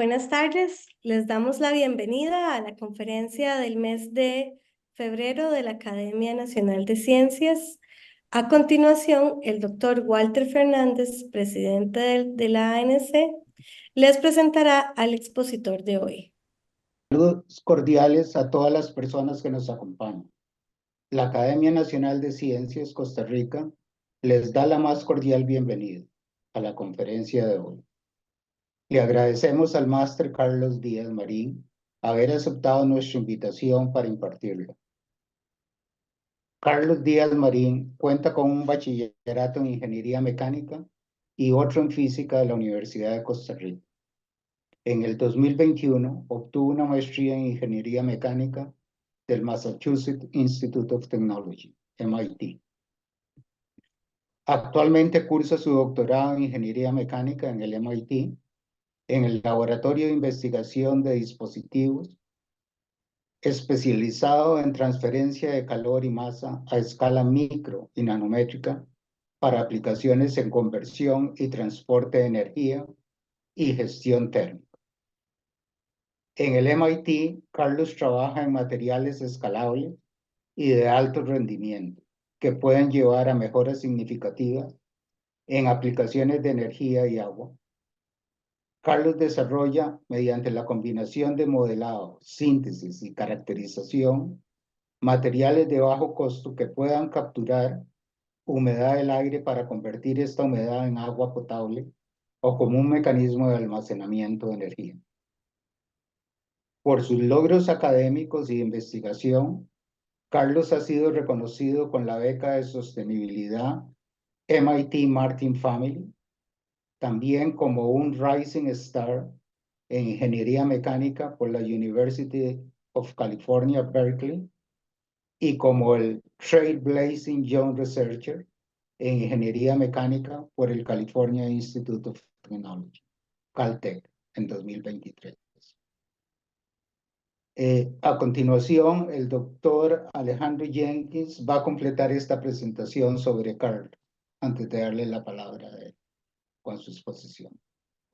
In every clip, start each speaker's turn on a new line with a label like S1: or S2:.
S1: Buenas tardes, les damos la bienvenida a la conferencia del mes de febrero de la Academia Nacional de Ciencias. A continuación, el doctor Walter Fernández, presidente de la ANC, les presentará al expositor de hoy.
S2: Saludos cordiales a todas las personas que nos acompañan. La Academia Nacional de Ciencias Costa Rica les da la más cordial bienvenida a la conferencia de hoy. Le agradecemos al máster Carlos Díaz Marín haber aceptado nuestra invitación para impartirla. Carlos Díaz Marín cuenta con un bachillerato en Ingeniería Mecánica y otro en Física de la Universidad de Costa Rica. En el 2021 obtuvo una maestría en Ingeniería Mecánica del Massachusetts Institute of Technology, MIT. Actualmente cursa su doctorado en Ingeniería Mecánica en el MIT, en el Laboratorio de Investigación de Dispositivos, especializado en transferencia de calor y masa a escala micro y nanométrica para aplicaciones en conversión y transporte de energía y gestión térmica. En el MIT, Carlos trabaja en materiales escalables y de alto rendimiento que pueden llevar a mejoras significativas en aplicaciones de energía y agua. Carlos desarrolla, mediante la combinación de modelado, síntesis y caracterización, materiales de bajo costo que puedan capturar humedad del aire para convertir esta humedad en agua potable o como un mecanismo de almacenamiento de energía. Por sus logros académicos y de investigación, Carlos ha sido reconocido con la beca de sostenibilidad MIT Martin Family, también como un Rising Star en Ingeniería Mecánica por la University of California, Berkeley, y como el Trailblazing Young Researcher en Ingeniería Mecánica por el California Institute of Technology, Caltech, en 2023. A continuación, el doctor Alejandro Jenkins va a completar esta presentación sobre Carlos, antes de darle la palabra a él con su exposición.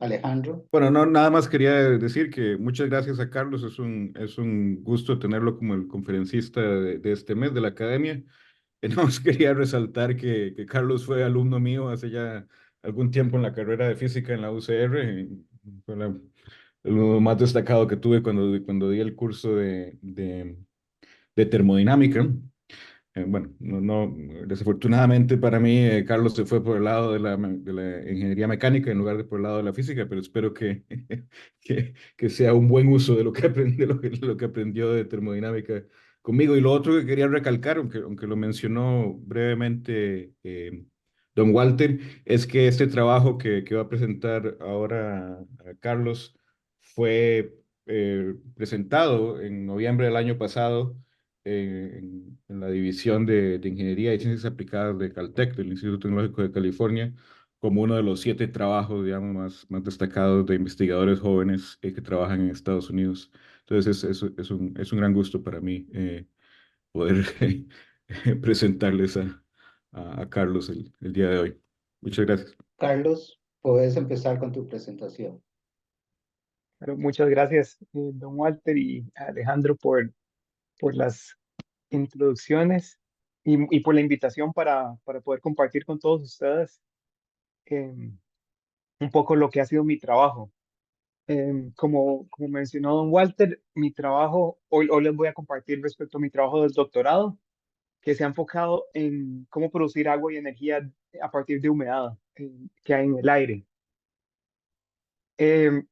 S2: Alejandro.
S3: Bueno, no, nada más quería decir que muchas gracias a Carlos, es un gusto tenerlo como el conferencista de este mes de la Academia. Nada más quería resaltar que Carlos fue alumno mío hace ya algún tiempo en la carrera de física en la UCR, fue lo más destacado que tuve cuando di el curso de termodinámica. Bueno, desafortunadamente para mí, Carlos se fue por el lado de la ingeniería mecánica en lugar de por el lado de la física, pero espero que sea un buen uso de lo que lo que aprendió de termodinámica conmigo. Y lo otro que quería recalcar, aunque lo mencionó brevemente don Walter, es que este trabajo que va a presentar ahora Carlos fue presentado en noviembre del año pasado en la División de Ingeniería y Ciencias Aplicadas de Caltech, del Instituto Tecnológico de California, como uno de los 7 trabajos, digamos, más destacados de investigadores jóvenes que trabajan en Estados Unidos. Entonces, es un gran gusto para mí poder presentarles a Carlos el día de hoy. Muchas gracias.
S2: Carlos, puedes empezar con tu presentación.
S4: Pero muchas gracias, don Walter y Alejandro, por las introducciones y por la invitación para poder compartir con todos ustedes un poco lo que ha sido mi trabajo. Como mencionó don Walter, mi trabajo, hoy les voy a compartir respecto a mi trabajo del doctorado, que se ha enfocado en cómo producir agua y energía a partir de humedad que hay en el aire.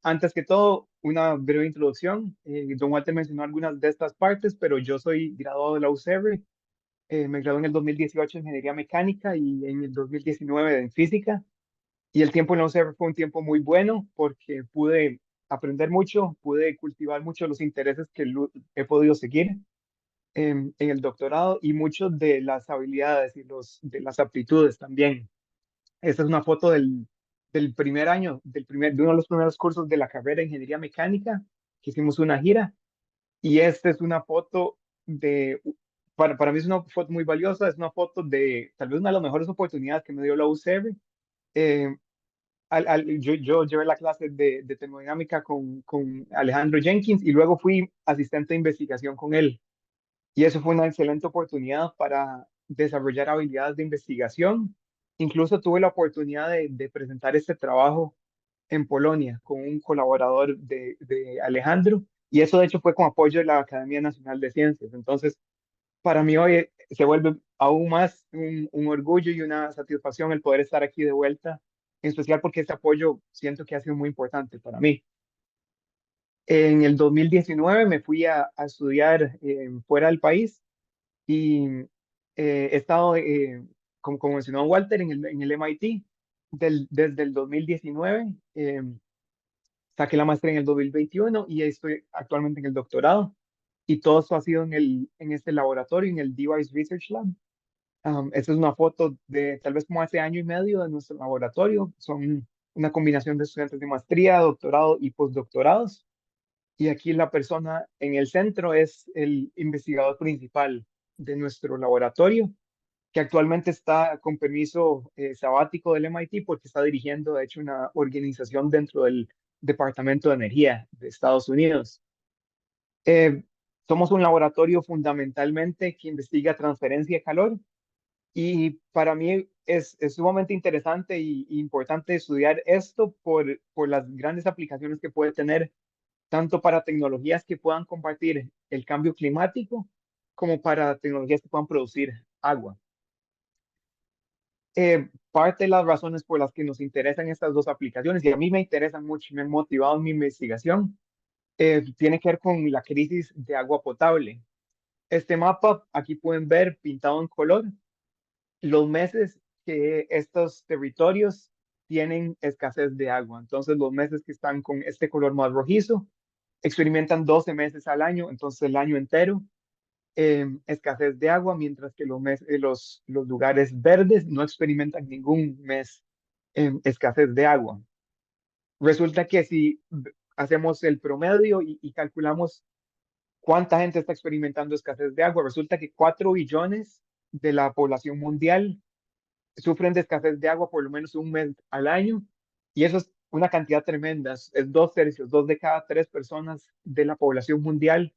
S4: Antes que todo, una breve introducción. Don Walter mencionó algunas de estas partes, pero yo soy graduado de la UCR. Me gradué en el 2018 en Ingeniería Mecánica y en el 2019 en Física. Y el tiempo en la UCR fue un tiempo muy bueno porque pude aprender mucho, pude cultivar mucho los intereses que he podido seguir en el doctorado y muchas de las habilidades y de las aptitudes también. Esta es una foto del primer año, de uno de los primeros cursos de la carrera de Ingeniería Mecánica, que hicimos una gira. Y esta es una foto para mí es una foto muy valiosa, es una foto de tal vez una de las mejores oportunidades que me dio la UCR. yo llevé la clase de termodinámica con Alejandro Jenkins y luego fui asistente de investigación con él. Y eso fue una excelente oportunidad para desarrollar habilidades de investigación. Incluso tuve la oportunidad de presentar este trabajo en Polonia con un colaborador de Alejandro, y eso de hecho fue con apoyo de la Academia Nacional de Ciencias. Entonces, para mí hoy se vuelve aún más un orgullo y una satisfacción el poder estar aquí de vuelta, en especial porque este apoyo siento que ha sido muy importante para mí. En el 2019 me fui a estudiar fuera del país y he estado, como mencionó Walter, en el MIT desde el 2019. Saqué la maestría en el 2021 y estoy actualmente en el doctorado. Y todo eso ha sido en este laboratorio, en el Device Research Lab. Esta es una foto de tal vez como hace año y medio de nuestro laboratorio. Son una combinación de estudiantes de maestría, doctorado y postdoctorados. Y aquí la persona en el centro es el investigador principal de nuestro laboratorio, que actualmente está con permiso sabático del MIT porque está dirigiendo, de hecho, una organización dentro del Departamento de Energía de Estados Unidos. Eh, Somos un laboratorio fundamentalmente que investiga transferencia de calor y para mí es sumamente interesante y importante estudiar esto por las grandes aplicaciones que puede tener tanto para tecnologías que puedan combatir el cambio climático como para tecnologías que puedan producir agua. Parte de las razones por las que nos interesan estas dos aplicaciones, y a mí me interesan mucho y me han motivado en mi investigación, tiene que ver con la crisis de agua potable. Este mapa, aquí pueden ver pintado en color los meses que estos territorios tienen escasez de agua. Entonces, los meses que están con este color más rojizo experimentan 12 meses al año, entonces el año entero escasez de agua, mientras que los lugares verdes no experimentan ningún mes escasez de agua. Resulta que si hacemos el promedio y calculamos cuánta gente está experimentando escasez de agua, resulta que 4 billones de la población mundial sufren de escasez de agua por lo menos un mes al año, y eso es una cantidad tremenda, es 2/3, 2 de cada 3 personas de la población mundial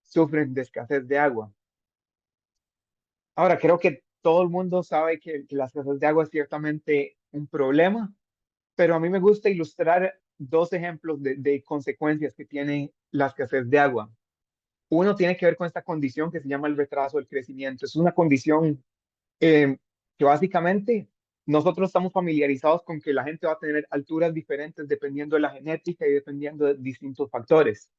S4: sufren de escasez de agua. Ahora, creo que todo el mundo sabe que la escasez de agua es ciertamente un problema, pero a mí me gusta ilustrar dos ejemplos de consecuencias que tiene la escasez de agua. Uno tiene que ver con esta condición que se llama el retraso del crecimiento. Es una condición eh, que básicamente nosotros estamos familiarizados con que la gente va a tener alturas diferentes dependiendo de la genética y dependiendo de distintos factores.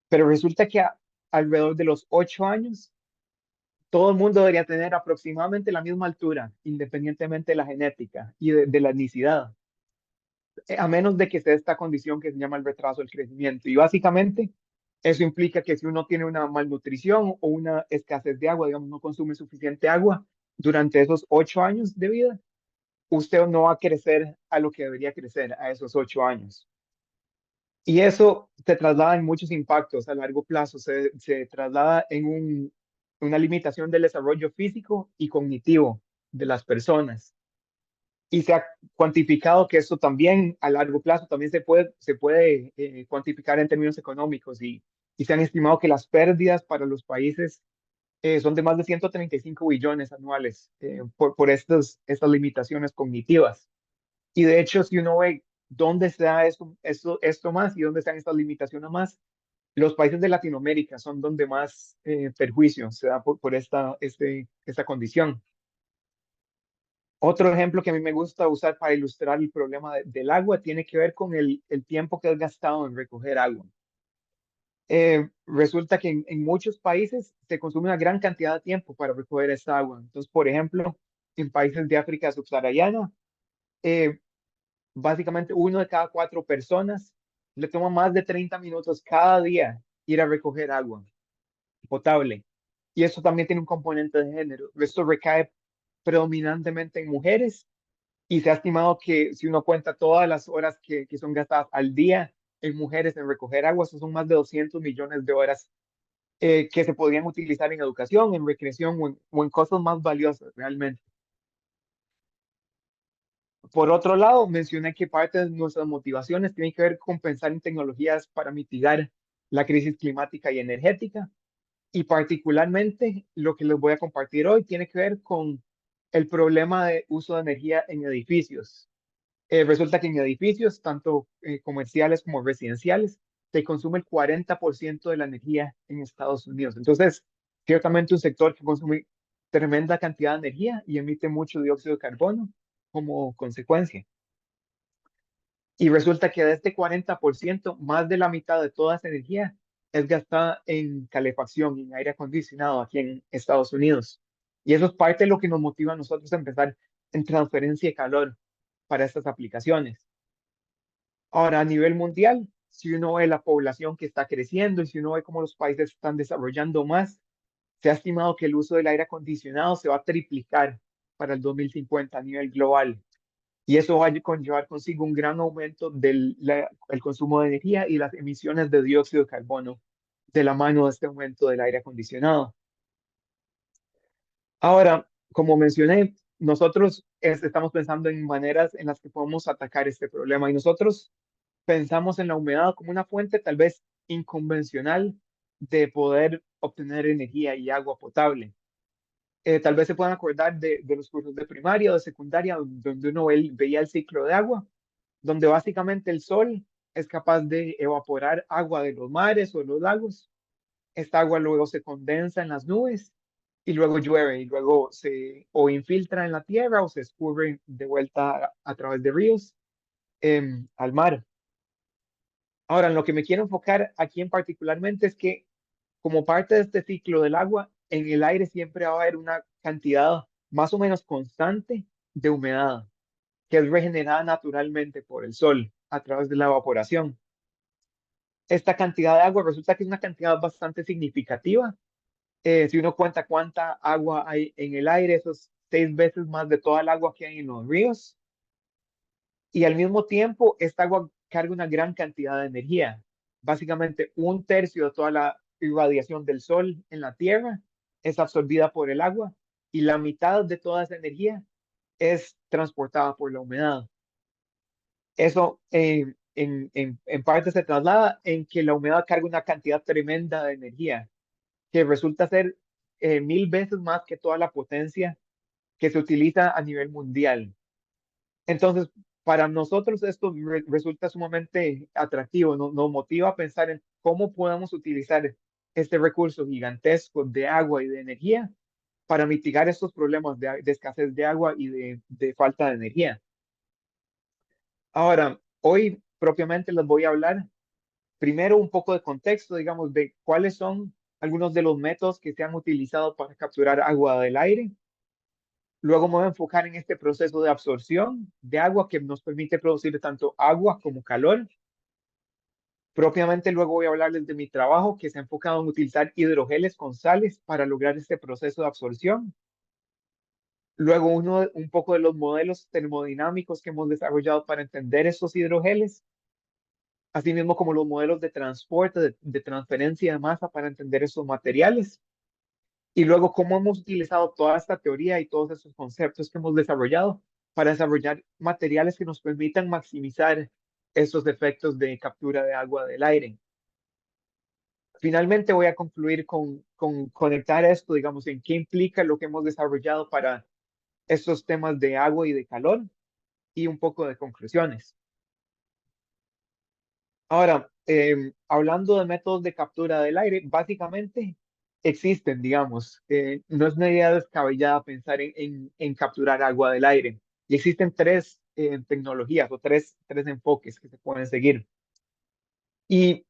S4: Pero resulta que alrededor de los 8 años, todo el mundo debería tener aproximadamente la misma altura, independientemente de la genética y de la etnicidad, a menos de que esté esta condición que se llama el retraso del crecimiento. Y básicamente eso implica que si uno tiene una malnutrición o una escasez de agua, digamos, no consume suficiente agua durante esos 8 años de vida, usted no va a crecer a lo que debería crecer a esos 8 años. Y eso se traslada en muchos impactos a largo plazo, se traslada en una limitación del desarrollo físico y cognitivo de las personas. Y se ha cuantificado que esto también a largo plazo también se puede cuantificar en términos económicos y se han estimado que las pérdidas para los países son de más de 135 billones anuales por estas limitaciones cognitivas. Y de hecho, si uno ve dónde se da esto más y dónde están estas limitaciones más, los países de Latinoamérica son donde más perjuicio se da por esta condición. Otro ejemplo que a mí me gusta usar para ilustrar el problema del agua tiene que ver con el tiempo que es gastado en recoger agua. Resulta que en muchos países se consume una gran cantidad de tiempo para recoger esta agua. Entonces, por ejemplo, en países de África subsahariana, eh, básicamente 1 de cada 4 personas le toma más de 30 minutos cada día ir a recoger agua potable. Y eso también tiene un componente de género. Esto recae predominantemente en mujeres y se ha estimado que si uno cuenta todas las horas que son gastadas al día en mujeres en recoger agua, eso son más de 200 millones de horas que se podrían utilizar en educación, en recreación o en cosas más valiosas realmente. Por otro lado, mencioné que parte de nuestras motivaciones tienen que ver con pensar en tecnologías para mitigar la crisis climática y energética. Y particularmente lo que les voy a compartir hoy tiene que ver con el problema de uso de energía en edificios. Resulta que en edificios, tanto comerciales como residenciales, se consume el 40% de la energía en Estados Unidos. Entonces, ciertamente un sector que consume tremenda cantidad de energía y emite mucho dióxido de carbono como consecuencia. Y resulta que de este 40%, más de la mitad de toda esa energía es gastada en calefacción y en aire acondicionado aquí en Estados Unidos. Y eso es parte de lo que nos motiva a nosotros a empezar en transferencia de calor para estas aplicaciones. Ahora, a nivel mundial, si uno ve la población que está creciendo y si uno ve cómo los países están desarrollando más, se ha estimado que el uso del aire acondicionado se va a triplicar para el 2050 a nivel global. Y eso va a conllevar consigo un gran aumento del el consumo de energía y las emisiones de dióxido de carbono de la mano de este aumento del aire acondicionado. Ahora, como mencioné, nosotros estamos pensando en maneras en las que podemos atacar este problema y nosotros pensamos en la humedad como una fuente tal vez inconvencional de poder obtener energía y agua potable. Tal vez se puedan acordar de los cursos de primaria o de secundaria donde uno veía el ciclo de agua, donde básicamente el sol es capaz de evaporar agua de los mares o de los lagos. Esta agua luego se condensa en las nubes y luego llueve y luego se o infiltra en la tierra o se escurre de vuelta a través de ríos al mar. Ahora, en lo que me quiero enfocar aquí en particularmente es que como parte de este ciclo del agua, en el aire siempre va a haber una cantidad más o menos constante de humedad que es regenerada naturalmente por el sol a través de la evaporación. Esta cantidad de agua resulta que es una cantidad bastante significativa. Si uno cuenta cuánta agua hay en el aire, eso es 6 veces más de toda el agua que hay en los ríos. Y al mismo tiempo, esta agua carga una gran cantidad de energía. Básicamente, 1/3 de toda la irradiación del sol en la Tierra es absorbida por el agua y la mitad de toda esa energía es transportada por la humedad. Eso en parte se traslada en que la humedad carga una cantidad tremenda de energía, que resulta ser 1000 veces más que toda la potencia que se utiliza a nivel mundial. Entonces, para nosotros esto resulta sumamente atractivo, nos motiva a pensar en cómo podemos utilizar este recurso gigantesco de agua y de energía para mitigar estos problemas de escasez de agua y de falta de energía. Ahora, hoy propiamente les voy a hablar primero un poco de contexto, digamos, de cuáles son algunos de los métodos que se han utilizado para capturar agua del aire. Luego me voy a enfocar en este proceso de absorción de agua que nos permite producir tanto agua como calor. Propiamente luego voy a hablarles de mi trabajo que se ha enfocado en utilizar hidrogeles con sales para lograr este proceso de absorción. Luego un poco de los modelos termodinámicos que hemos desarrollado para entender estos hidrogeles, así mismo como los modelos de transporte, de transferencia de masa para entender esos materiales. Y luego cómo hemos utilizado toda esta teoría y todos esos conceptos que hemos desarrollado para desarrollar materiales que nos permitan maximizar esos efectos de captura de agua del aire. Finalmente voy a concluir con conectar esto, digamos, en qué implica lo que hemos desarrollado para estos temas de agua y de calor y un poco de conclusiones. Ahora, hablando de métodos de captura del aire, básicamente existen, digamos, no es una idea descabellada pensar en capturar agua del aire. Y existen tres tecnologías o tres enfoques que se pueden seguir. Y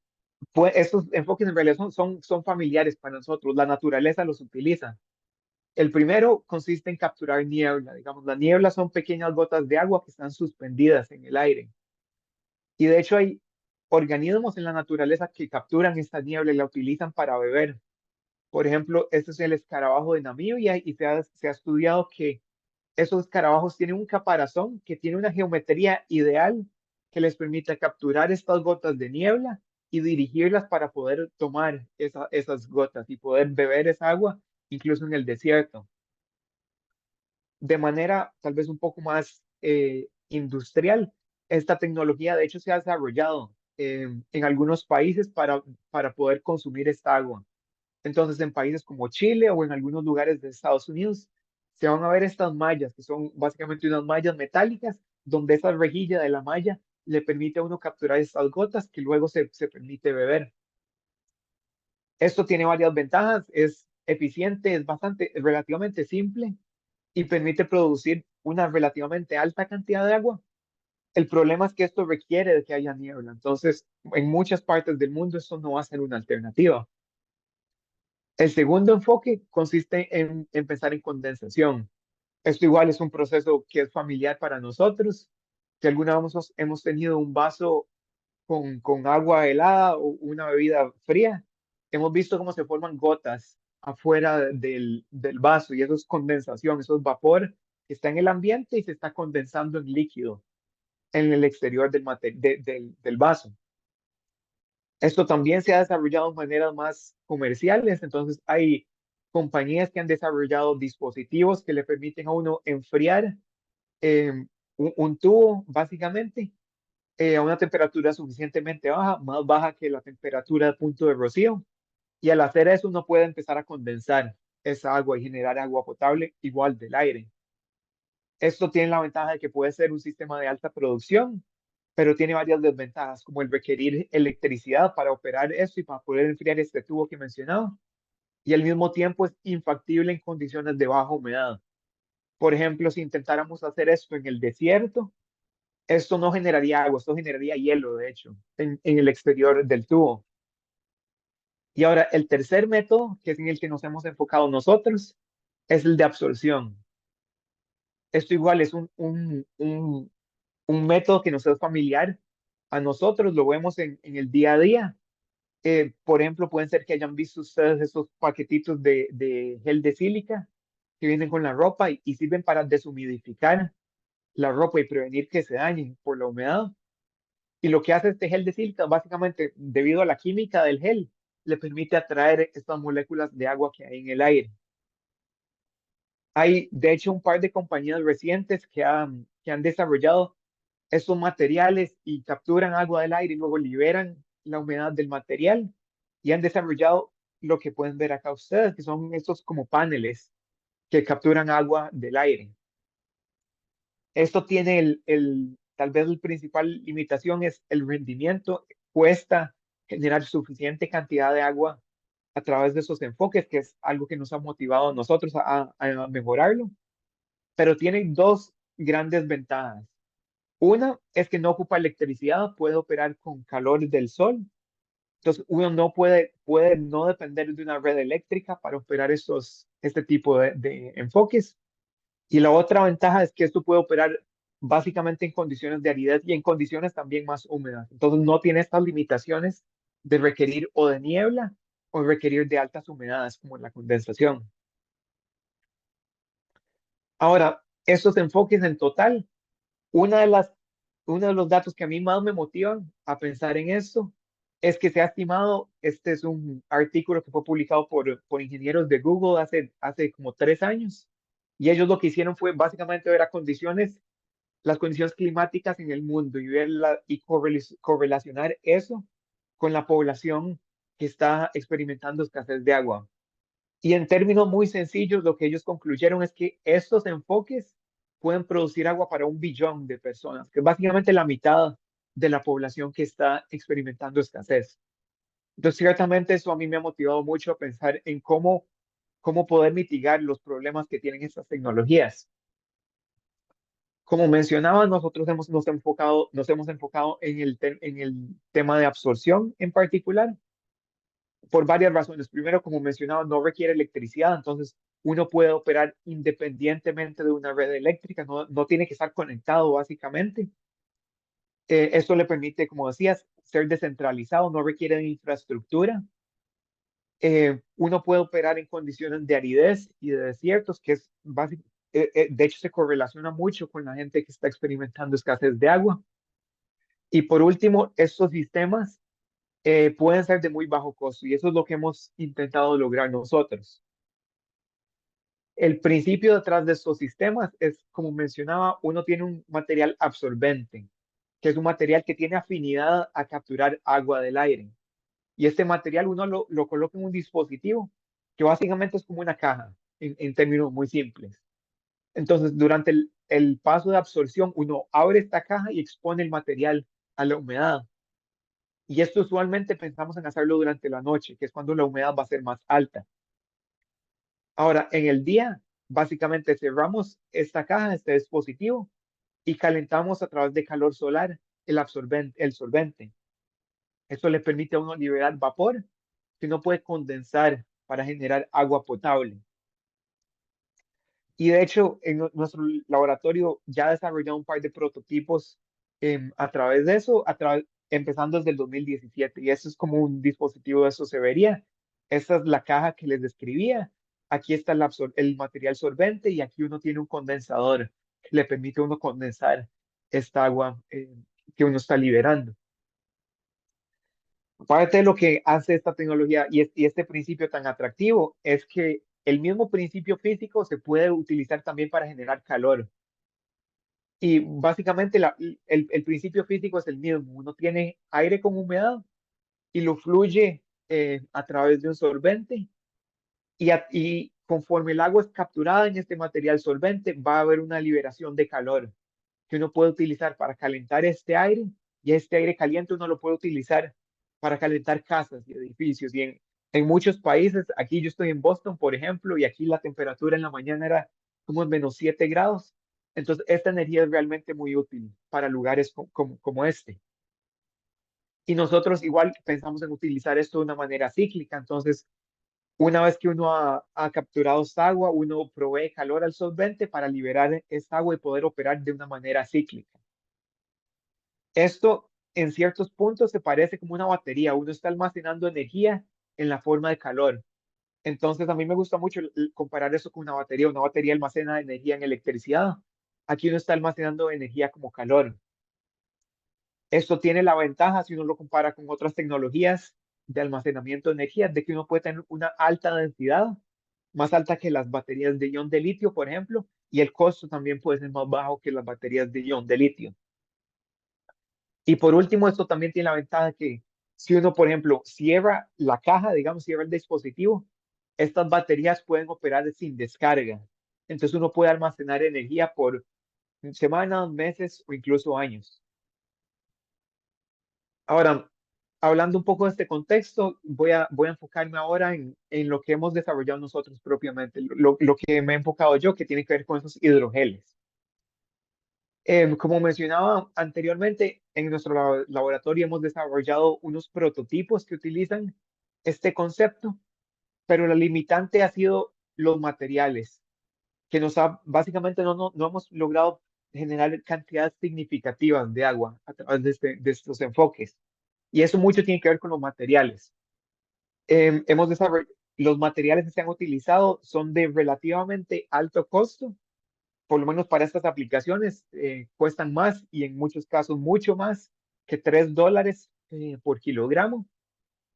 S4: pues, estos enfoques en realidad son familiares para nosotros, la naturaleza los utiliza. El primero consiste en capturar niebla, digamos, la niebla son pequeñas gotas de agua que están suspendidas en el aire. Y de hecho hay organismos en la naturaleza que capturan esta niebla y la utilizan para beber. Por ejemplo, este es el escarabajo de Namibia y se ha estudiado que esos escarabajos tienen un caparazón que tiene una geometría ideal que les permite capturar estas gotas de niebla y dirigirlas para poder tomar esas gotas y poder beber esa agua, incluso en el desierto. De manera tal vez un poco más industrial. Esta tecnología, de hecho, se ha desarrollado en algunos países para poder consumir esta agua. Entonces, en países como Chile o en algunos lugares de Estados Unidos, se van a ver estas mallas, que son básicamente unas mallas metálicas, donde esa rejilla de la malla le permite a uno capturar estas gotas que luego se permite beber. Esto tiene varias ventajas, es eficiente, es relativamente simple y permite producir una relativamente alta cantidad de agua. El problema es que esto requiere de que haya niebla, entonces en muchas partes del mundo esto no va a ser una alternativa. El segundo enfoque consiste en pensar en condensación. Esto igual es un proceso que es familiar para nosotros. Si alguna vez hemos tenido un vaso con agua helada o una bebida fría, hemos visto cómo se forman gotas afuera del vaso y eso es condensación, eso es vapor que está en el ambiente y se está condensando en líquido en el exterior del vaso. Esto también se ha desarrollado de maneras más comerciales, entonces hay compañías que han desarrollado dispositivos que le permiten a uno enfriar un tubo, básicamente, a una temperatura suficientemente baja, más baja que la temperatura de punto de rocío, y al hacer eso uno puede empezar a condensar esa agua y generar agua potable igual del aire. Esto tiene la ventaja de que puede ser un sistema de alta producción, pero tiene varias desventajas, como el requerir electricidad para operar esto y para poder enfriar este tubo que mencionaba, y al mismo tiempo es infactible en condiciones de baja humedad. Por ejemplo, si intentáramos hacer esto en el desierto, esto no generaría agua, esto generaría hielo, de hecho, en el exterior del tubo. Y ahora, el tercer método, que es en el que nos hemos enfocado nosotros, es el de absorción. Esto igual es un método que nos es familiar a nosotros, lo vemos en el día a día. Por ejemplo, pueden ser que hayan visto ustedes esos paquetitos de gel de sílica que vienen con la ropa y sirven para deshumidificar la ropa y prevenir que se dañen por la humedad. Y lo que hace este gel de sílica, básicamente, debido a la química del gel, le permite atraer estas moléculas de agua que hay en el aire. Hay, de hecho, un par de compañías recientes que han desarrollado estos materiales y capturan agua del aire y luego liberan la humedad del material y han desarrollado lo que pueden ver acá ustedes, que son estos como paneles que capturan agua del aire. Esto tiene tal vez la principal limitación es el rendimiento. Cuesta generar suficiente cantidad de agua a través de esos enfoques, que es algo que nos ha motivado a nosotros a mejorarlo, pero tiene dos grandes ventajas. Una es que no ocupa electricidad, puede operar con calor del sol. Entonces, uno no puede no depender de una red eléctrica para operar este tipo de enfoques. Y la otra ventaja es que esto puede operar básicamente en condiciones de aridez y en condiciones también más húmedas. Entonces, no tiene estas limitaciones de requerir o de niebla o requerir de altas humedades como la condensación. Ahora, estos enfoques en total, una de las uno de los datos que a mí más me motivan a pensar en esto es que se ha estimado, este es un artículo que fue publicado por ingenieros de Google hace como 3 años, y ellos lo que hicieron fue básicamente ver las condiciones climáticas en el mundo y correlacionar eso con la población que está experimentando escasez de agua. Y en términos muy sencillos, lo que ellos concluyeron es que estos enfoques pueden producir agua para 1 billón de personas, que es básicamente la mitad de la población que está experimentando escasez. Entonces, ciertamente eso a mí me ha motivado mucho a pensar en cómo poder mitigar los problemas que tienen estas tecnologías. Como mencionaba, nosotros nos hemos enfocado en el tema de absorción en particular por varias razones. Primero, como mencionaba, no requiere electricidad, entonces uno puede operar independientemente de una red eléctrica, no tiene que estar conectado básicamente. Esto le permite, como decías, ser descentralizado, no requiere de infraestructura. Uno puede operar en condiciones de aridez y de desiertos, que es básico. De hecho, se correlaciona mucho con la gente que está experimentando escasez de agua. Y por último, estos sistemas pueden ser de muy bajo costo y eso es lo que hemos intentado lograr nosotros. El principio detrás de estos sistemas es, como mencionaba, uno tiene un material absorbente, que es un material que tiene afinidad a capturar agua del aire. Y este material uno lo coloca en un dispositivo que básicamente es como una caja, en términos muy simples. Entonces, durante el paso de absorción, uno abre esta caja y expone el material a la humedad. Y esto usualmente pensamos en hacerlo durante la noche, que es cuando la humedad va a ser más alta. Ahora, en el día, básicamente cerramos esta caja, este dispositivo, y calentamos a través de calor solar el solvente. Esto le permite a uno liberar vapor que uno puede condensar para generar agua potable. Y de hecho, en nuestro laboratorio ya desarrollado un par de prototipos a través de eso, empezando desde el 2017. Y eso es como un dispositivo de eso se vería. Esta es la caja que les describía. Aquí está el material solvente y aquí uno tiene un condensador que le permite a uno condensar esta agua que uno está liberando. Parte de lo que hace esta tecnología y este principio tan atractivo es que el mismo principio físico se puede utilizar también para generar calor. Y básicamente el principio físico es el mismo. Uno tiene aire con humedad y lo fluye a través de un solvente y conforme el agua es capturada en este material solvente, va a haber una liberación de calor que uno puede utilizar para calentar este aire y este aire caliente uno lo puede utilizar para calentar casas y edificios. Y en muchos países, aquí yo estoy en Boston, por ejemplo, y aquí la temperatura en la mañana era como -7 grados. Entonces, esta energía es realmente muy útil para lugares como este. Y nosotros igual pensamos en utilizar esto de una manera cíclica. Entonces, una vez que uno ha capturado esta agua, uno provee calor al solvente para liberar esta agua y poder operar de una manera cíclica. Esto en ciertos puntos se parece como una batería. Uno está almacenando energía en la forma de calor. Entonces, a mí me gusta mucho comparar eso con una batería. Una batería almacena energía en electricidad. Aquí uno está almacenando energía como calor. Esto tiene la ventaja, si uno lo compara con otras tecnologías de almacenamiento de energía, de que uno puede tener una alta densidad, más alta que las baterías de ion de litio, por ejemplo, y el costo también puede ser más bajo que las baterías de ion de litio. Y por último, esto también tiene la ventaja que si uno, por ejemplo, cierra la caja, digamos, cierra el dispositivo, estas baterías pueden operar sin descarga. Entonces uno puede almacenar energía por semanas, meses o incluso años. Ahora, hablando un poco de este contexto, voy a enfocarme ahora en lo que hemos desarrollado nosotros propiamente, lo que me he enfocado yo, que tiene que ver con esos hidrogeles. Como mencionaba anteriormente, en nuestro laboratorio hemos desarrollado unos prototipos que utilizan este concepto, pero la limitante ha sido los materiales, que básicamente no hemos logrado generar cantidades significativas de agua a través de estos enfoques. Y eso mucho tiene que ver con los materiales. Hemos desarrollado, los materiales que se han utilizado son de relativamente alto costo, por lo menos para estas aplicaciones, cuestan más y en muchos casos mucho más que $3 por kilogramo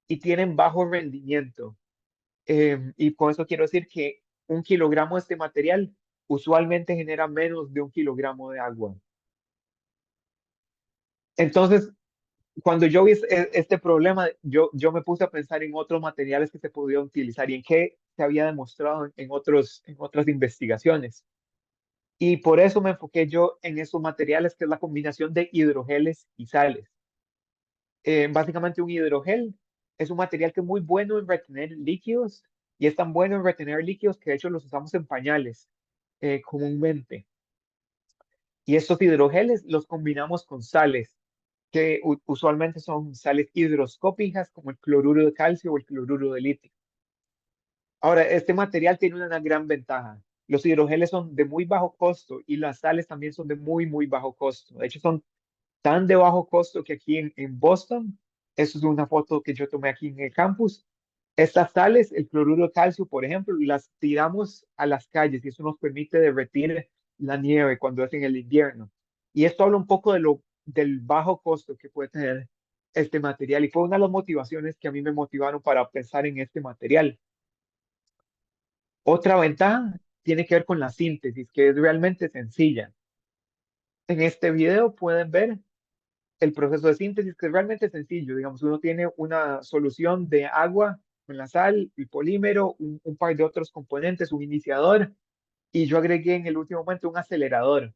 S4: y tienen bajo rendimiento. Y con eso quiero decir que 1 kilogramo de este material usualmente genera menos de 1 kilogramo de agua. Entonces, cuando yo vi este problema, yo me puse a pensar en otros materiales que se podían utilizar y en qué se había demostrado en otras investigaciones. Y por eso me enfoqué yo en esos materiales, que es la combinación de hidrogeles y sales. Básicamente un hidrogel es un material que es muy bueno en retener líquidos y es tan bueno en retener líquidos que de hecho los usamos en pañales comúnmente. Y estos hidrogeles los combinamos con sales, que usualmente son sales higroscópicas como el cloruro de calcio o el cloruro de litio. Ahora, este material tiene una gran ventaja. Los hidrogeles son de muy bajo costo y las sales también son de muy bajo costo. De hecho, son tan de bajo costo que aquí en Boston, eso es una foto que yo tomé aquí en el campus, estas sales, el cloruro de calcio, por ejemplo, las tiramos a las calles y eso nos permite derretir la nieve cuando es en el invierno. Y esto habla un poco del bajo costo que puede tener este material y fue una de las motivaciones que a mí me motivaron para pensar en este material. Otra ventaja tiene que ver con la síntesis, que es realmente sencilla. En este video pueden ver el proceso de síntesis, que es realmente sencillo. Digamos, uno tiene una solución de agua con la sal, el polímero, un par de otros componentes, un iniciador, y yo agregué en el último momento un acelerador.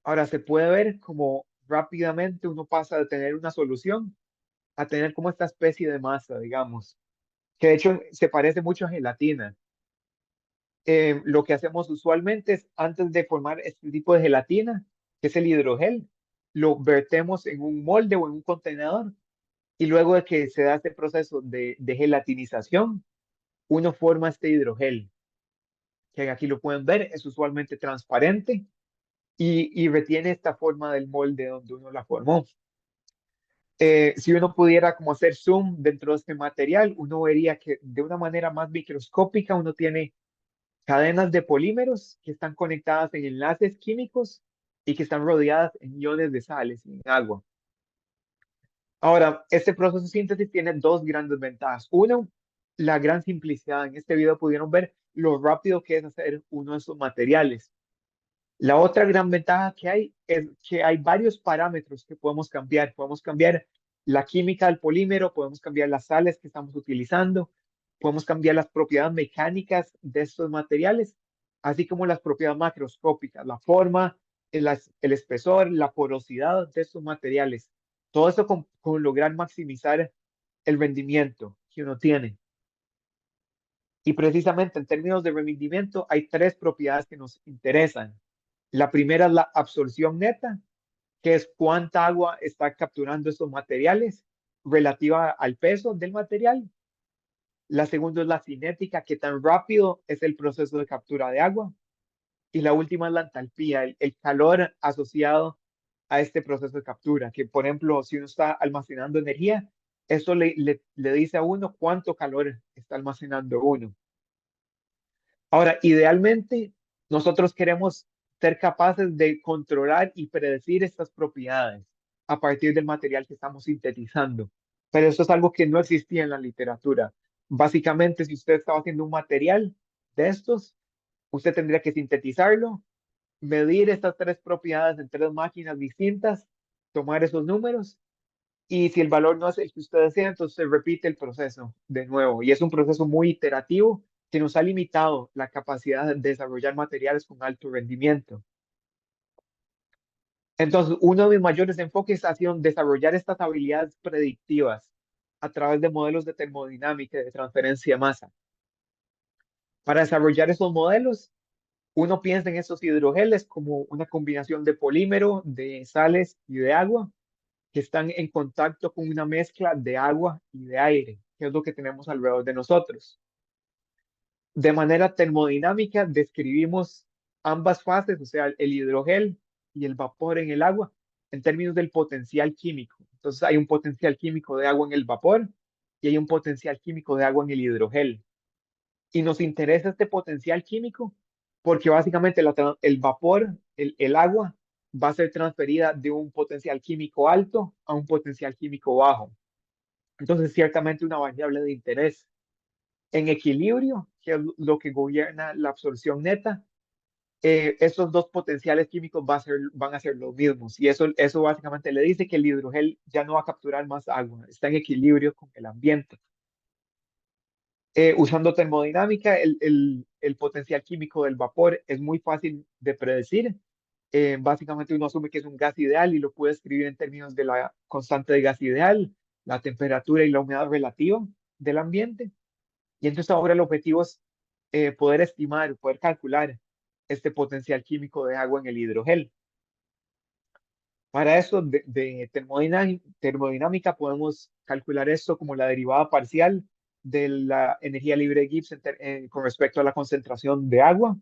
S4: Ahora se puede ver como rápidamente uno pasa de tener una solución a tener como esta especie de masa, digamos, que de hecho se parece mucho a gelatina. Lo que hacemos usualmente es, antes de formar este tipo de gelatina, que es el hidrogel, lo vertemos en un molde o en un contenedor, y luego de que se da este proceso de gelatinización, uno forma este hidrogel, que aquí lo pueden ver, es usualmente transparente y retiene esta forma del molde donde uno la formó. Si uno pudiera como hacer zoom dentro de este material, uno vería que de una manera más microscópica uno tiene cadenas de polímeros que están conectadas en enlaces químicos y que están rodeadas en iones de sales en agua. Ahora, este proceso de síntesis tiene dos grandes ventajas. Uno, la gran simplicidad. En este video pudieron ver lo rápido que es hacer uno de estos materiales. La otra gran ventaja que hay es que hay varios parámetros que podemos cambiar. Podemos cambiar la química del polímero, podemos cambiar las sales que estamos utilizando, podemos cambiar las propiedades mecánicas de estos materiales, así como las propiedades macroscópicas, la forma, el espesor, la porosidad de estos materiales. Todo eso con lograr maximizar el rendimiento que uno tiene. Y precisamente en términos de rendimiento hay tres propiedades que nos interesan. La primera es la absorción neta, que es cuánta agua está capturando estos materiales relativa al peso del material. La segunda es la cinética, qué tan rápido es el proceso de captura de agua. Y la última es la entalpía, el calor asociado a este proceso de captura, que por ejemplo, si uno está almacenando energía, esto le dice a uno cuánto calor está almacenando uno. Ahora, idealmente, nosotros queremos ser capaces de controlar y predecir estas propiedades a partir del material que estamos sintetizando. Pero eso es algo que no existía en la literatura. Básicamente, si usted estaba haciendo un material de estos, usted tendría que sintetizarlo, medir estas tres propiedades en tres máquinas distintas, tomar esos números, y si el valor no es el que usted desea, entonces se repite el proceso de nuevo. Y es un proceso muy iterativo que nos ha limitado la capacidad de desarrollar materiales con alto rendimiento. Entonces, uno de mis mayores enfoques ha sido desarrollar estas habilidades predictivas a través de modelos de termodinámica y de transferencia de masa. Para desarrollar esos modelos, uno piensa en estos hidrogeles como una combinación de polímero, de sales y de agua que están en contacto con una mezcla de agua y de aire, que es lo que tenemos alrededor de nosotros. De manera termodinámica, describimos ambas fases, o sea, el hidrogel y el vapor en el agua, en términos del potencial químico. Entonces, hay un potencial químico de agua en el vapor y hay un potencial químico de agua en el hidrogel. Y nos interesa este potencial químico porque básicamente el vapor, el agua, va a ser transferida de un potencial químico alto a un potencial químico bajo. Entonces, ciertamente una variable de interés. En equilibrio, que es lo que gobierna la absorción neta, estos dos potenciales químicos van a ser los mismos. Y eso básicamente le dice que el hidrogel ya no va a capturar más agua, está en equilibrio con el ambiente. Usando termodinámica, el potencial químico del vapor es muy fácil de predecir. Básicamente uno asume que es un gas ideal y lo puede escribir en términos de la constante de gas ideal, la temperatura y la humedad relativa del ambiente. Y entonces ahora el objetivo es poder estimar, poder calcular este potencial químico de agua en el hidrogel. Para eso de termodinámica podemos calcular esto como la derivada parcial de la energía libre de Gibbs con respecto a la concentración de agua.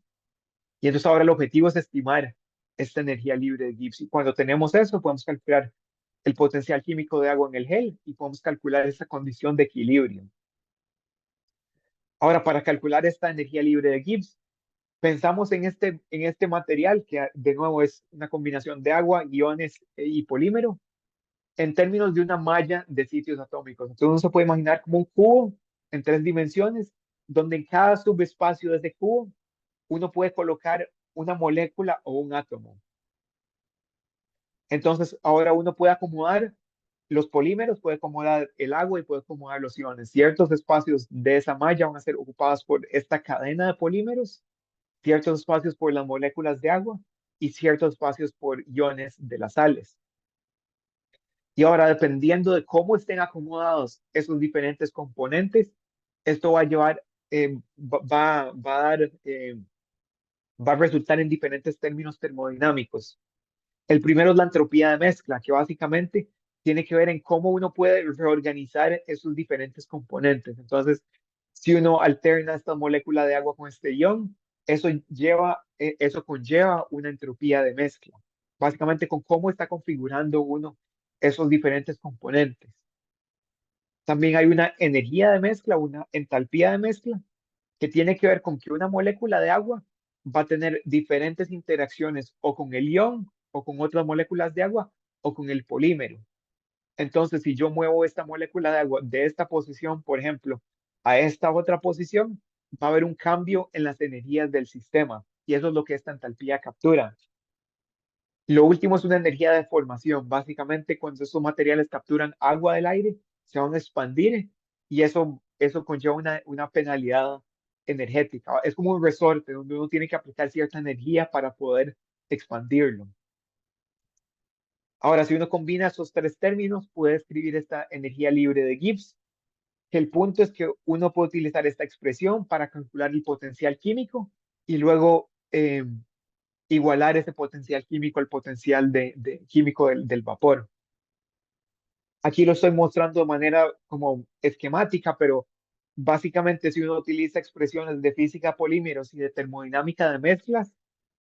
S4: Y entonces ahora el objetivo es estimar esta energía libre de Gibbs. Y cuando tenemos eso, podemos calcular el potencial químico de agua en el gel y podemos calcular esa condición de equilibrio. Ahora, para calcular esta energía libre de Gibbs, pensamos en este material que de nuevo es una combinación de agua, iones y polímero en términos de una malla de sitios atómicos. Entonces uno se puede imaginar como un cubo en tres dimensiones, donde en cada subespacio de ese cubo uno puede colocar una molécula o un átomo. Entonces, ahora uno puede acomodar los polímeros, puede acomodar el agua y puede acomodar los iones. Ciertos espacios de esa malla van a ser ocupados por esta cadena de polímeros, ciertos espacios por las moléculas de agua y ciertos espacios por iones de las sales. Y ahora, dependiendo de cómo estén acomodados esos diferentes componentes, esto va a llevar, va a resultar en diferentes términos termodinámicos. El primero es la entropía de mezcla, que básicamente tiene que ver en cómo uno puede reorganizar esos diferentes componentes. Entonces, si uno alterna esta molécula de agua con este ion, eso conlleva una entropía de mezcla. Básicamente con cómo está configurando uno esos diferentes componentes. También hay una energía de mezcla, una entalpía de mezcla, que tiene que ver con que una molécula de agua va a tener diferentes interacciones o con el ion o con otras moléculas de agua o con el polímero. Entonces, si yo muevo esta molécula de agua de esta posición, por ejemplo, a esta otra posición, va a haber un cambio en las energías del sistema. Y eso es lo que esta entalpía captura. Lo último es una energía de formación. Básicamente, cuando estos materiales capturan agua del aire, se van a expandir y eso conlleva una penalidad energética. Es como un resorte donde uno tiene que aplicar cierta energía para poder expandirlo. Ahora, si uno combina esos tres términos, puede escribir esta energía libre de Gibbs. El punto es que uno puede utilizar esta expresión para calcular el potencial químico y luego igualar ese potencial químico al potencial químico del vapor. Aquí lo estoy mostrando de manera como esquemática, pero básicamente si uno utiliza expresiones de física de polímeros y de termodinámica de mezclas,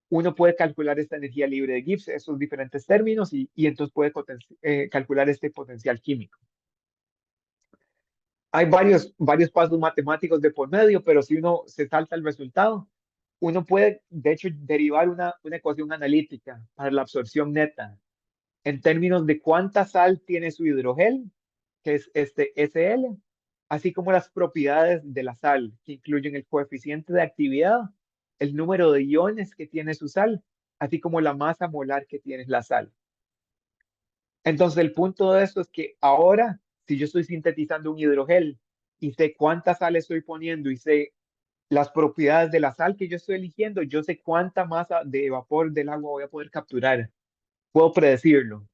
S4: uno puede calcular esta energía libre de Gibbs, esos diferentes términos, y entonces puede calcular este potencial químico. Hay varios pasos matemáticos de por medio, pero si uno se salta el resultado, uno puede, de hecho, derivar una ecuación analítica para la absorción neta en términos de cuánta sal tiene su hidrogel, que es este SL, así como las propiedades de la sal, que incluyen el coeficiente de actividad, el número de iones que tiene su sal, así como la masa molar que tiene la sal. Entonces, el punto de esto es que ahora, si yo estoy sintetizando un hidrogel y sé cuánta sal estoy poniendo y sé las propiedades de la sal que yo estoy eligiendo, yo sé cuánta masa de vapor del agua voy a poder capturar. Puedo predecirlo.